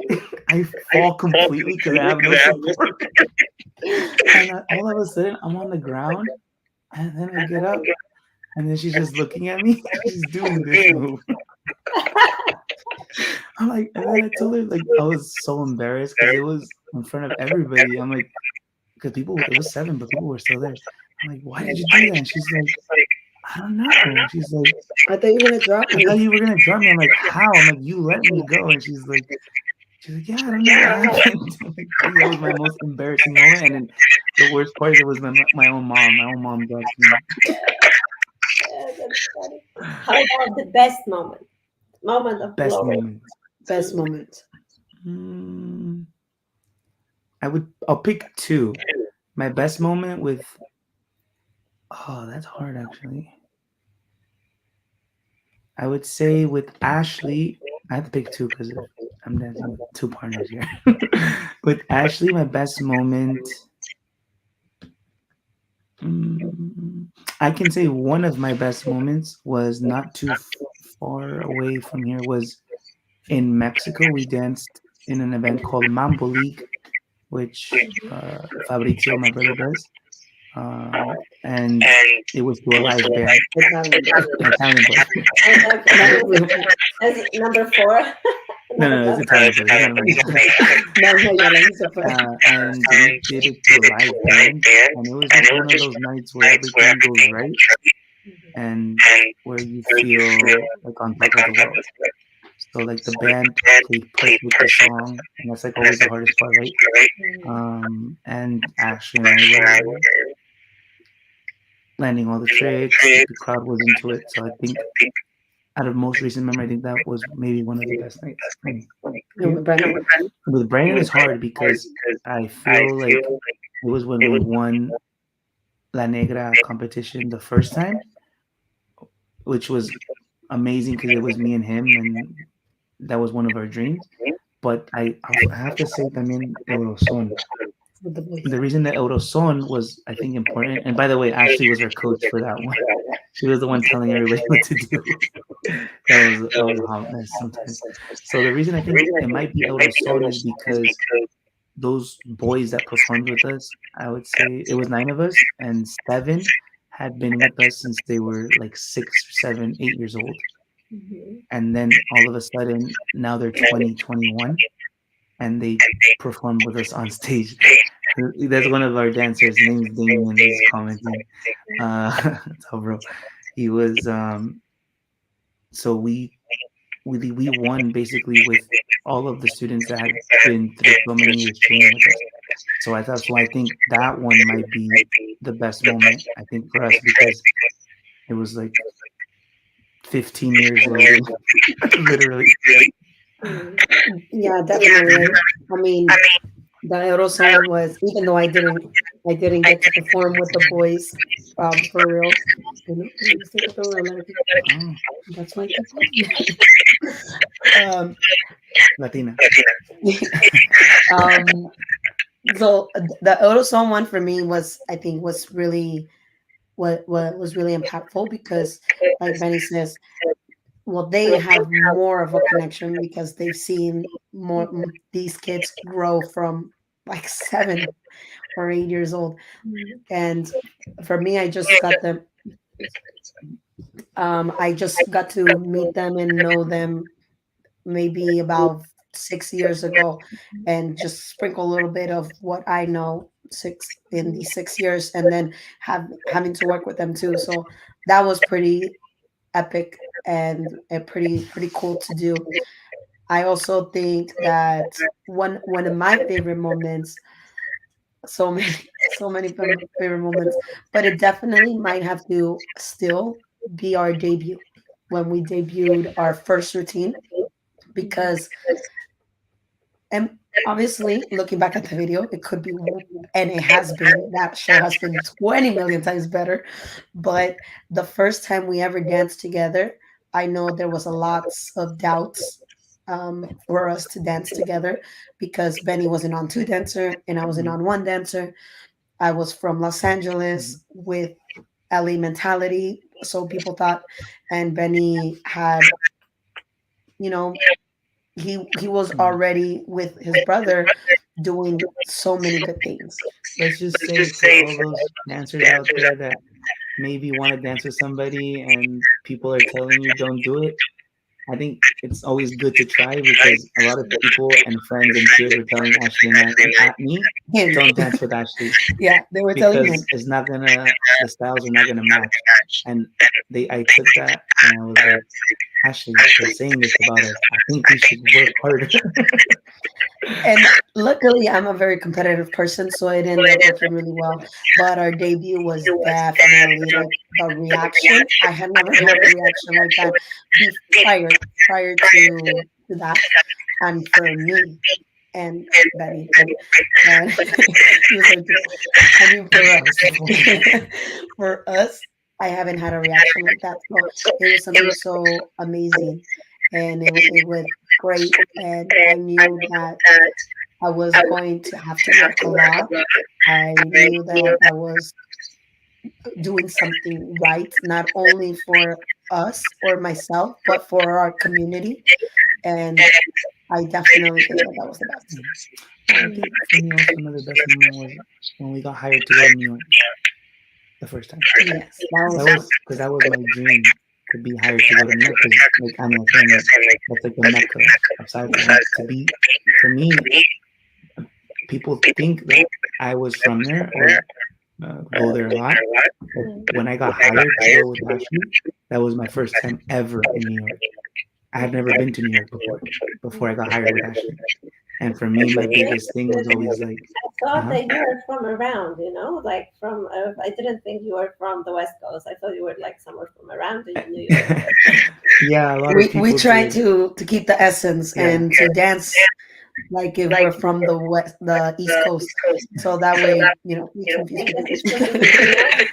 I fall completely because I have no support. And all of a sudden, I'm on the ground, and then I get up, and then she's just looking at me. She's doing this move. I'm like, and then I told her, like, I was so embarrassed because it was in front of everybody. I'm like, because it was 7, but people were still there. I'm like, why did you do that? And she's like, I don't know. She's like, I thought you were gonna drop I me. thought you were gonna drop me. I'm like, how? I'm like, you let me go. And she's like, yeah, I don't know what happened. I'm like, that was my most embarrassing moment. And then the worst part is it was my own mom. My own mom dropped me. That's funny. How about the best moment? Moment of Best glory. moment. Best moment. Mm, I'll pick 2. My best moment with, oh, that's hard actually. I would say with Ashley, I have to pick 2 because I'm dancing with 2 partners here. With Ashley, my best moment, I can say one of my best moments was not too far away from here, was in Mexico. We danced in an event called Mambo League, which Fabrizio, my brother, does. And it was to a live band. Italian. Italian boy. That's number 4. No, it's Italian boy. It's not and we did it to a live band, and it was just one of those nights where everything goes right, and where you feel like on top of the world. So like the band played perfect the song, and that's like always the hardest part, right? And Ashley and I were landing all the tricks. The crowd was into it, so I think out of most recent memory, I think that was maybe one of the best nights for me. With Brandon. With Brandon, it's hard because I feel like it was when we won La Negra competition the first time, which was amazing because it was me and him, and that was one of our dreams. But I have to say también elSol. With the boys. The reason that elSol was, I think, important, and by the way, Ashley was our coach for that one. She was the one telling everybody what to do. That was a hot mess sometimes. So the reason I think it might be elSol is because those boys that performed with us, I would say it was 9 of us, and 7 had been with us since they were like 6, 7, 8 years old. And then all of a sudden, now they're 20, 21, and they perform with us on stage. That's one of our dancers. His name is Damien. He's commenting. So, bro, he was. So we won basically with all of the students that had been through so many years training with us. So I think that one might be the best moment, I think, for us, because it was like 15 years later, literally. Yeah, definitely. I mean, the elSol was, even though I didn't get to perform with the boys, for real. Oh, That's why. Latina. So the elSol one for me was, I think, was really what was really impactful because, like Benny says, well, they have more of a connection because they've seen more these kids grow from like 7 or 8 years old, and for me, I just got them. I just got to meet them and know them maybe about 6 years ago, and just sprinkle a little bit of what I know six in these 6 years, and then having to work with them too. So that was pretty epic and pretty cool to do. I also think that one of my favorite moments, so many so many favorite moments, but it definitely might have to still be our debut, when we debuted our first routine, because and obviously, looking back at the video, it could be, and it has been, that show has been 20 million times better. But the first time we ever danced together, I know there was a lots of doubts for us to dance together because Benny was an on two dancer and I was an Mhm. on one dancer. I was from Los Mhm. Angeles with LA mentality. So people thought, and Benny had, you know, he was Mhm. already with his brother doing so many good things. Let's just say for all those dancers out there that maybe want to dance with somebody and people are telling you don't do it, I think it's always good to try because a lot of people and friends and peers were telling Ashley and I, at me, Him. don't dance with Ashley Yeah, they were telling him. because it's not gonna, the styles are not gonna match. And I took that and I was like, Ashley, they're saying this about us. I think we should work harder. And luckily, I'm a very competitive person, so it ended up working really well. But our debut was definitely like the reaction. I had never had a reaction like that prior to that, and for me and Benny, and he was like, I mean, First of all, for us, I haven't had a reaction like that. So it was something so amazing, and it went great. And I knew that I was going to have to work a lot. I knew that I was doing something right, not only for us or myself, but for our community. And I definitely think that that was the best. I think for me also another best moment was when we got hired to go to New York the first time. Yes, that That was was because that was my dream to be hired to go to New York. Because like Anna was saying, like that's like the mecca of sci-fi. To be for me, people think that I was from there or go there a lot. But when I got hired to go with Ashley, that was my first time ever in New York. I had never been to New York before I got hired with Ashley. And for me, my biggest thing was always like, I thought uh-huh. that you were from around, like from. I didn't think you were from the West Coast. I thought you were like somewhere from around New York. Yeah, a lot of we people try did. to keep the essence Yeah. and to dance like if we're from the East Coast, so that way we confuse And people. it's funny,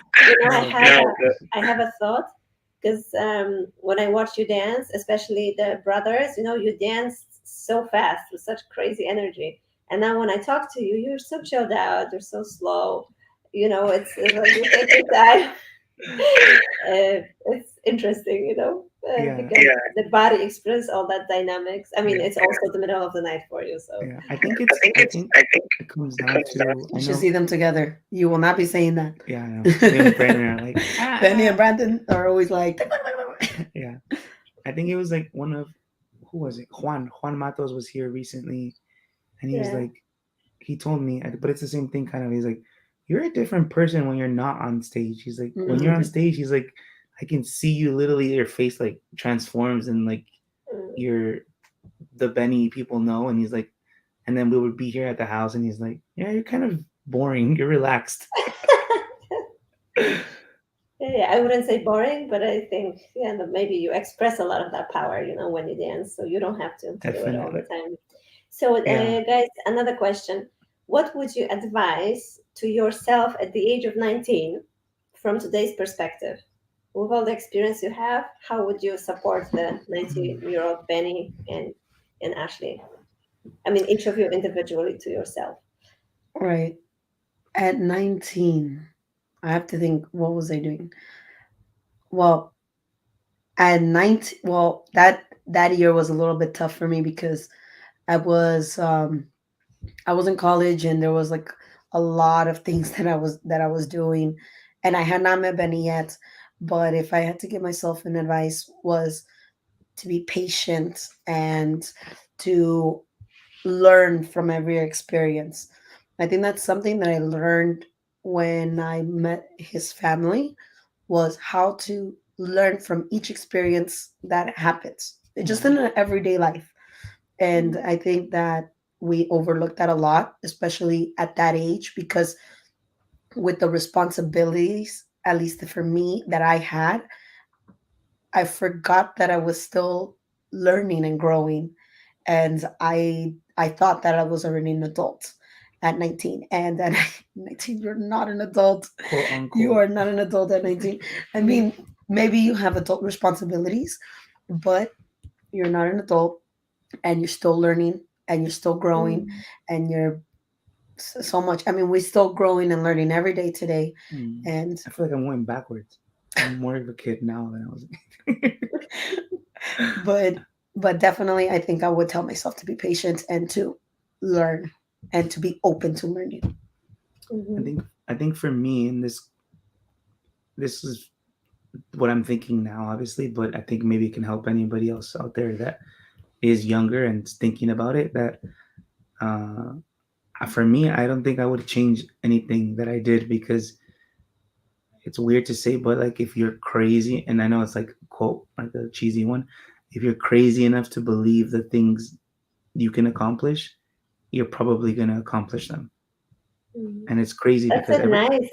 I No, have I have a thought because when I watch you dance, especially the brothers, you dance so fast with such crazy energy. And then when I talk to you, you're so chilled out. You're so slow. It's like you take your time. It's interesting, yeah, because the body expresses all that dynamics. I mean, yeah, it's also the middle of the night for you, so. yeah. I think it comes down to, You I should see know, them together. You will not be saying that. yeah, I know. Me and Brandon are like, Benny and Brandon are always like, yeah. I think it was like one of, who was it? Juan Matos was here recently, and he was Yeah. like, he told me, but it's the same thing kind of. He's like, you're a different person when you're not on stage. He's like, when you're on mm, stage, he's like, I can see you literally, your face like transforms and like Mm. you're the Benny people know. And he's like, and then we would be here at the house, and he's like, yeah, you're kind of boring. You're relaxed. Yeah, I wouldn't say boring, but I think that maybe you express a lot of that power, when you dance, so you don't have to do it all the Definitely. time. So, Yeah. guys, another question: what would you advise to yourself at the age of 19, from today's perspective? With all the experience you have, how would you support the 19-year-old Benny and Ashley? I mean, each of you individually to yourself. right. At 19, I have to think, what was I doing? Well, at 19, well, that year was a little bit tough for me because I was I was in college and there was like a lot of things that I was doing, and I had not met Benny yet. But if I had to give myself an advice, was to be patient and to learn from every experience. I think that's something that I learned when I met his family, was how to learn from each experience that happens just Yeah. in an everyday life. And Mm. I think that we overlook that a lot, especially at that age, because with the responsibilities, at least for me, that I had, I forgot that I was still learning and growing. And I thought that I was already an adult at 19, and at 19 you're not an adult. quote You unquote. are not an adult at 19. I mean, maybe you have adult responsibilities, but you're not an adult, and you're still learning, and you're still growing, Mm. and you're so much. I mean, we're still growing and learning every day today. Hmm. And I feel like I'm going backwards. I'm more of a kid now than I was. but definitely I think I would tell myself to be patient and to learn and to be open to learning. I Mhm. think I think for me, and this is what I'm thinking now, obviously, but I think maybe it can help anybody else out there that is younger and is thinking about it. That uh, for me, I don't think I would change anything that I did because it's weird to say, but like if you're crazy, and I know it's like a quote, like a cheesy one, if you're crazy enough to believe the things you can accomplish, you're probably gonna accomplish them. Mhm. And it's crazy That's because a every nice.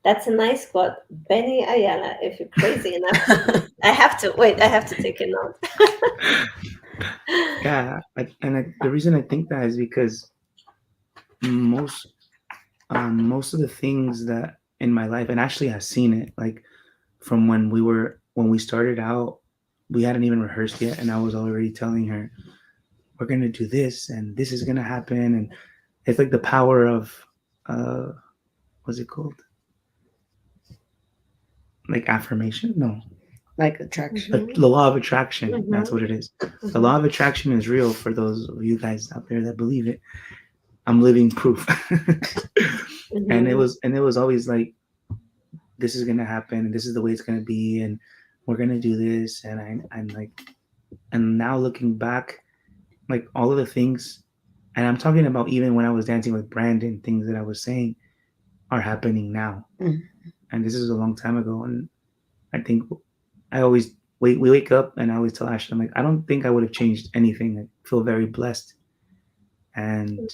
That's a nice quote, Benny Ayala. If you're crazy enough to, I have to wait. I have to take a note. yeah, the reason I think that is because most most of the things that in my life, and Ashley has seen it, like from when we started out, we hadn't even rehearsed yet, and I was already telling her we're gonna do this and this is gonna happen, and it's like the power of uh what's it called, like affirmation, no, Like attraction. the law of attraction, that's Mhm. what it is. The Mhm. law of attraction is real for those of you guys out there that believe it. I'm living proof. And Mhm. it was always like this is gonna happen and this is the way it's gonna be and we're gonna do this, and I'm like, and now looking back, like all of the things, and I'm talking about even when I was dancing with Brandon, things that I was saying are happening now. Mhm. And this is a long time ago. And I think I always we wake up and I always tell Ashley, I'm like, I don't think I would have changed anything. I feel very blessed. And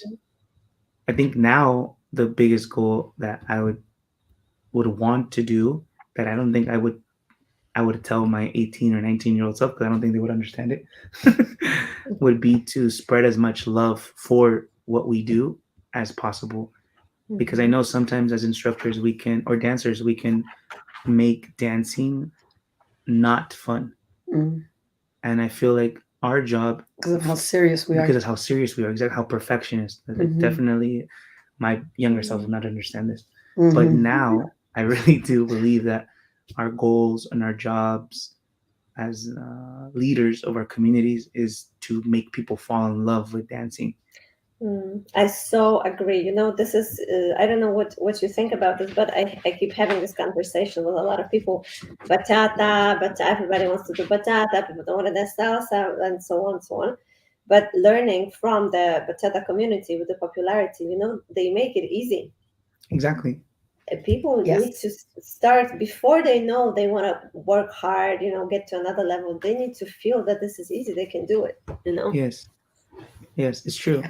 I think now the biggest goal that I would want to do, that I don't think I would tell my 18 or 19-year-old self because I don't think they would understand it, would be to spread as much love for what we do as possible. Because I Mhm. know sometimes as instructors we can, or dancers, we can make dancing not fun. Mm. And I feel like our job, Because of how serious we are. because of how serious we are, exactly how perfectionist, like Hmm. definitely my younger self will Mhm. not understand this. But Hmm. now I really do believe that our goals and our jobs as leaders of our communities is to make people fall in love with dancing. I so agree. You know, this is, I don't know what you think about this, but I keep having this conversation with a lot of people. Bachata, but everybody wants to do bachata, people don't want to dance salsa, and so on and so on. But learning from the bachata community with the popularity, you know, they make it easy. Exactly. People need Yes. to start before they know they want to work hard, you know, get to another level. They need to feel that this is easy, they can do it, you know. Yes. Yes, it's true.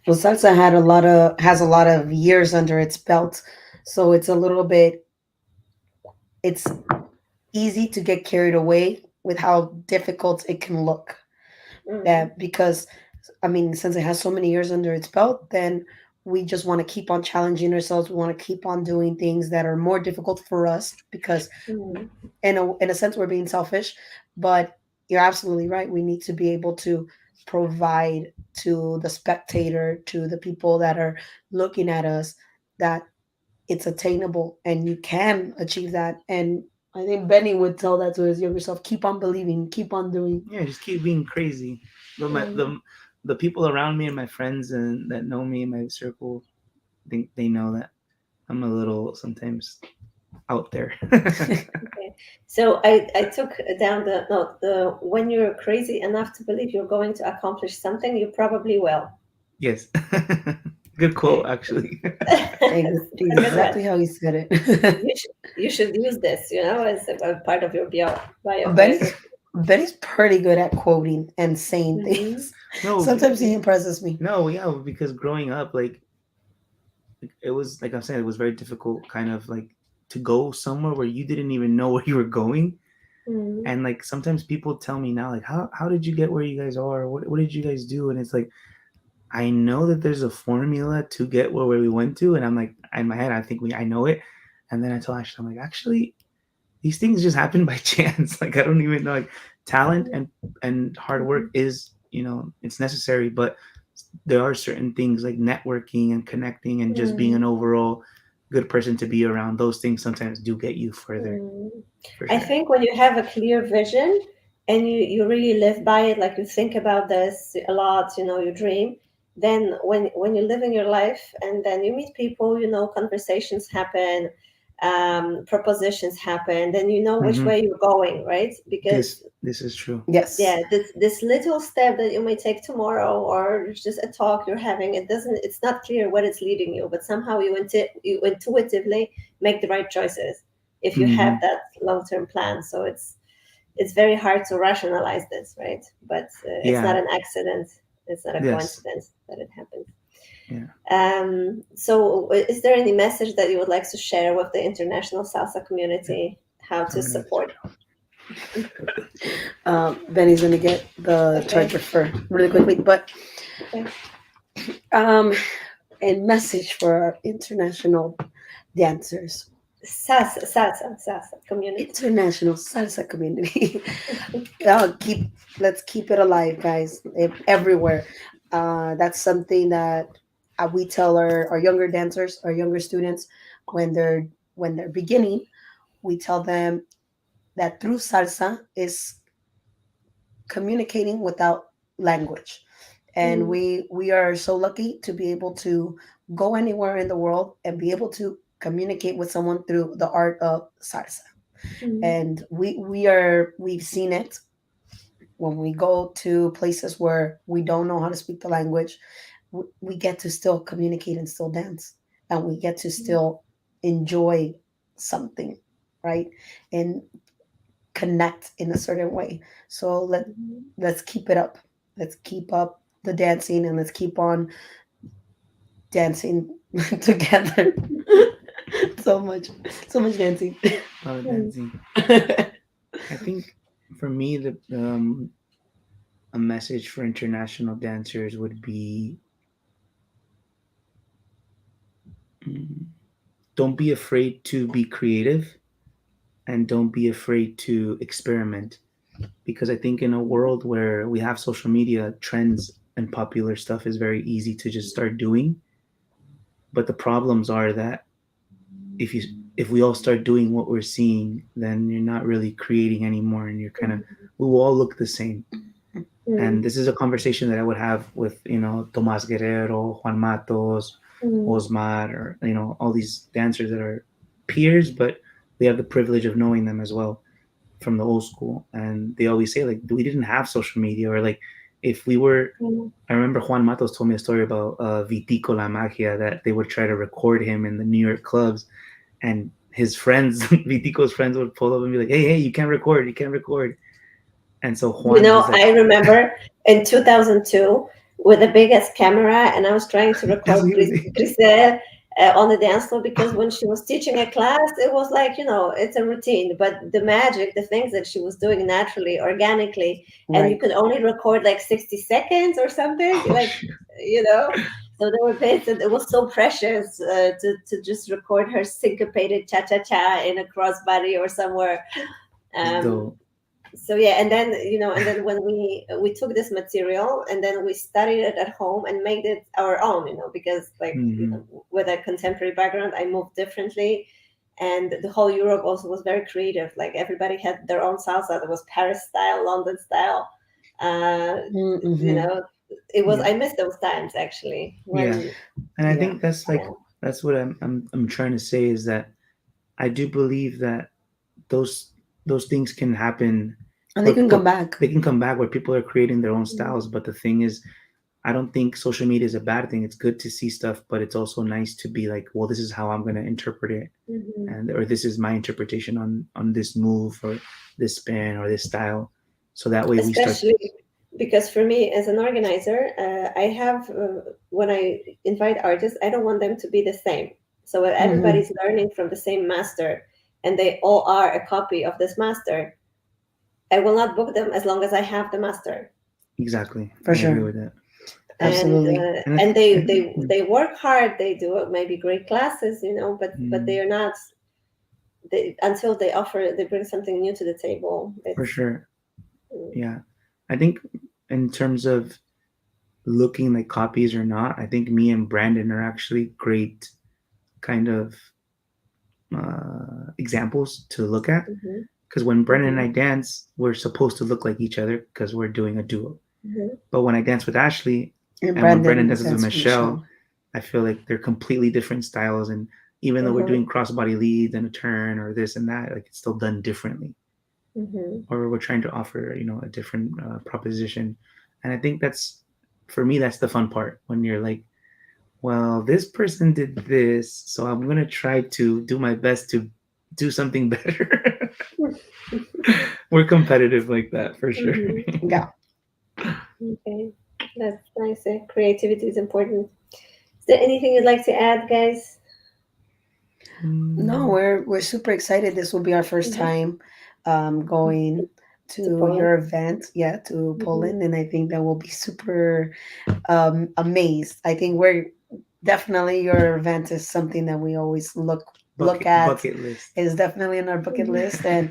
Well, salsa has a lot of years under its belt, so it's a little bit. It's easy to get carried away with how difficult it can look. Mm. Because I mean, since it has so many years under its belt, then we just want to keep on challenging ourselves. We want to keep on doing things that are more difficult for us because, Mm. in a sense, we're being selfish. But you're absolutely right. We need to be able to provide to the spectator, to the people that are looking at us, that it's attainable and you can achieve that. And I think Benny would tell that to his younger self: keep on believing, keep on doing. Yeah, just keep being crazy. Mm. The people around me and my friends and that know me in my circle think they know that I'm a little sometimes out there. Okay. So I took down the note. The when you're crazy enough to believe you're going to accomplish something, you probably will. Yes. Good quote, actually. It's a good one. Exactly how he said it. You should use this, you know, as a part of your Benny's biography. Benny's pretty good at quoting and saying Hmm. things. No, Sometimes he impresses me. no, yeah, because growing up, like it was like I'm saying, it was very difficult, kind of like to go somewhere where you didn't even know where you were going. Hmm. And like sometimes people tell me now, like, how did you get where you guys are? What did you guys do? And it's like I know that there's a formula to get where we went to, and I'm like, in my head, I think I know it. And then I told Ashley, I'm like, actually, these things just happen by chance. Like I don't even know. Like talent and hard work is, it's necessary, but there are certain things like networking and connecting and just being an Mm. overall good person to be around. Those things sometimes do get you further, Mm. for I sure. think when you have a clear vision and you really live by it, like you think about this a lot, you dream, then when you live in your life and then you meet people, conversations happen, propositions happen, then you know which Hmm. way you're going, right? Because This is true. Yes. yeah, this little step that you may take tomorrow or just a talk you're having, it's not clear what it's leading you, but somehow you intuitively make the right choices if you have Hmm. that long-term plan. So it's very hard to rationalize this, right? But it's not Yeah. an accident, it's not a Yes. coincidence that it happens. Yeah. So is there any message that you would like to share with the international salsa community, how to I'm gonna. support? Benny's gonna get the Okay. charger for really quickly, but Okay. um, a message for our international dancers, Salsa community. international salsa community. Keep let's keep it alive, guys, everywhere. That's something that we tell our younger dancers, our younger students, when they're beginning. We tell them that through salsa is communicating without language, and Mm, we are so lucky to be able to go anywhere in the world and be able to communicate with someone through the art of salsa. mm, And we've seen it when we go to places where we don't know how to speak the language. We get to still communicate and still dance, and we get to still enjoy something, right? And connect in a certain way. So mm. let's keep it up. Let's keep up the dancing, and let's keep on dancing together. So much dancing. A lot of Mm. dancing. I think for me, a message for international dancers would be, mm, don't be afraid to be creative and don't be afraid to experiment. Because I think in a world where we have social media, trends and popular stuff is very easy to just start doing. But the problems are that if you if we all start doing what we're seeing, then you're not really creating anymore, and you're kind of we will all look the same. And Mm, this is a conversation that I would have with Tomas Guerrero, Juan Matos, mm, Osmar, or all these dancers that are peers, but we have the privilege of knowing them as well from the old school. And they always say like we didn't have social media, or like if we were. mm. I remember Juan Matos told me a story about Vitico La Magia, that they would try to record him in the New York clubs, and his friends, Vitico's friends, would pull up and be like, "Hey, you can't record, you can't record." And so Juan, he's like, I remember in 2002 with the biggest camera, and I was trying to "That's what record he was saying." Grisel on the dance floor because when she was teaching a class, it was like, it's a routine, but the magic, the things that she was doing naturally, organically, and you Right. could only record like 60 seconds or something, Oh, like, shoot. you know. So there were bits, and it was so precious to just record her syncopated cha cha cha in a crossbody or somewhere. It's Um, dope. so yeah, and then when we took this material and then we studied it at home and made it our own, because like, Hmm. with a contemporary background, I moved differently, and the whole Europe also was very creative. Like everybody had their own salsa. There was Paris style, London style. uh you Mm-hmm. know it was, Yeah, I miss those times actually yeah, when. and I Yeah. think that's like Yeah. that's what I'm trying to say is that I do believe that those those things can happen, And they where can come back. they can come back where people are creating their own Mm, styles. But the thing is, I don't think social media is a bad thing. It's good to see stuff, but it's also nice to be like, well, this is how I'm going to interpret it, mhm. and or this is my interpretation on this move or this spin or this style. So that way we start. Especially because for me as an organizer, I have when I invite artists, I don't want them to be the same. So if Hmm. everybody's learning from the same master and they all are a copy of this master, I will not book them as long as I have the master. Exactly, For I agree sure. with that. Absolutely. And and mm, they work hard. They do maybe great classes, but they mm, are not. Until they bring something new to the table. for It's sure. mm, Yeah. I think in terms of looking like copies or not, I think me and Brandon are actually great kind of examples to look at. mhm, Because when Brandon and I mhm, dance, we're supposed to look like each other because we're doing a duo. mhm, But when I dance with Ashley And and when Brendan Brandon, dances with that's Michelle, Michelle. I feel like they're completely different styles. And even though we're mhm, doing crossbody leads and a turn or this and that, like it's still done differently. mhm. Or we're trying to offer, a different proposition. And I think that's, for me, that's the fun part when you're like, well, this person did this, so I'm gonna try to do my best to do something better. We're competitive like that for sure. Mhm. Yeah. Okay, that's nice. Creativity is important. Is there anything you'd like to add, guys? No, Mm, we're super excited. This will be our first Mhm. time going To to Poland. your event, yeah, to Mhm. Poland, and I think that will be super amazed. I think we're definitely your event is something that we always look at. bucket list. It's definitely on our bucket Mhm. list, and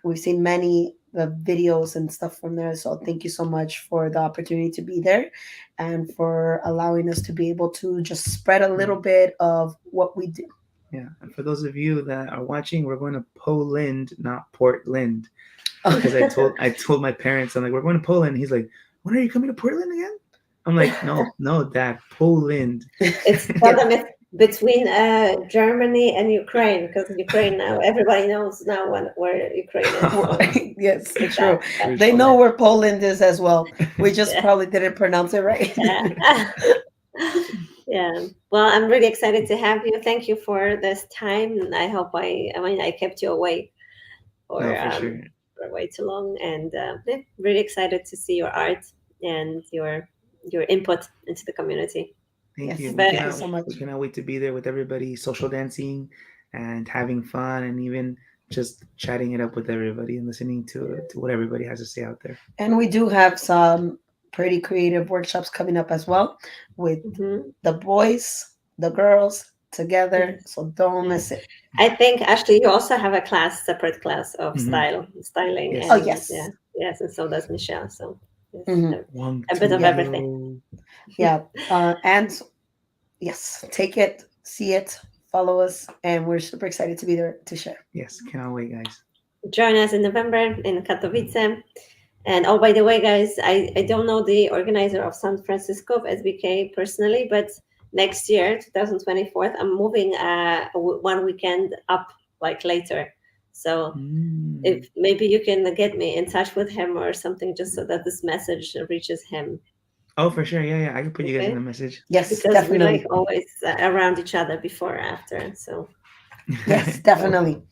we've seen many videos and stuff from there. So thank you so much for the opportunity to be there, and for allowing us to be able to just spread a Yeah. little bit of what we do. Yeah. And for those of you that are watching, we're going to Poland, not Portland. Oh, Because I told my parents, I'm like, we're going to Poland. He's like, when are you coming to Portland again? I'm like, no, no, Dad, Poland. It's tell them it's between Germany and Ukraine because Ukraine now everybody knows now where Ukraine is. So yes, it's true. For They sure. know Poland. where Poland is as well. We just Yeah. probably didn't pronounce it right. Yeah. Yeah. Well, I'm really excited to have you. Thank you for this time. I kept you away No, for for sure. way too long, and yeah, really excited to see your art and your input into the community. Thank Yes, you. But thank you so We much. cannot wait to be there with everybody, social dancing and having fun and even just chatting it up with everybody and listening to what everybody has to say out there. And we do have some pretty creative workshops coming up as well with mhm. the boys, the girls together. Yes, So don't yes. miss it. I think actually you also have a separate class of Hmm. styling, Oh, Yes. and yeah, yes. yes, and so does Michelle. So yes, Hmm. One, a bit two, of Yeah. everything. go. Yeah. And yes, take it, see it, follow us. And we're super excited to be there to share. Yes, cannot wait, guys. Join us in November in Katowice. And oh, by the way, guys, I don't know the organizer of San Francisco of SBK personally, but next year, 2024, I'm moving one weekend up like later. So Mm. if maybe you can get me in touch with him or something, just so that this message reaches him. Oh, for sure. Yeah, yeah. I can put you guys in Okay, the message. Yes, because we like definitely. always around each other before or after. So, Yes, so definitely.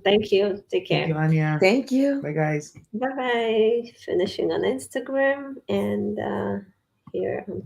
thank you. Take Thank care. you, Anya. Thank you. Bye, guys. Bye bye. Finishing on Instagram and here on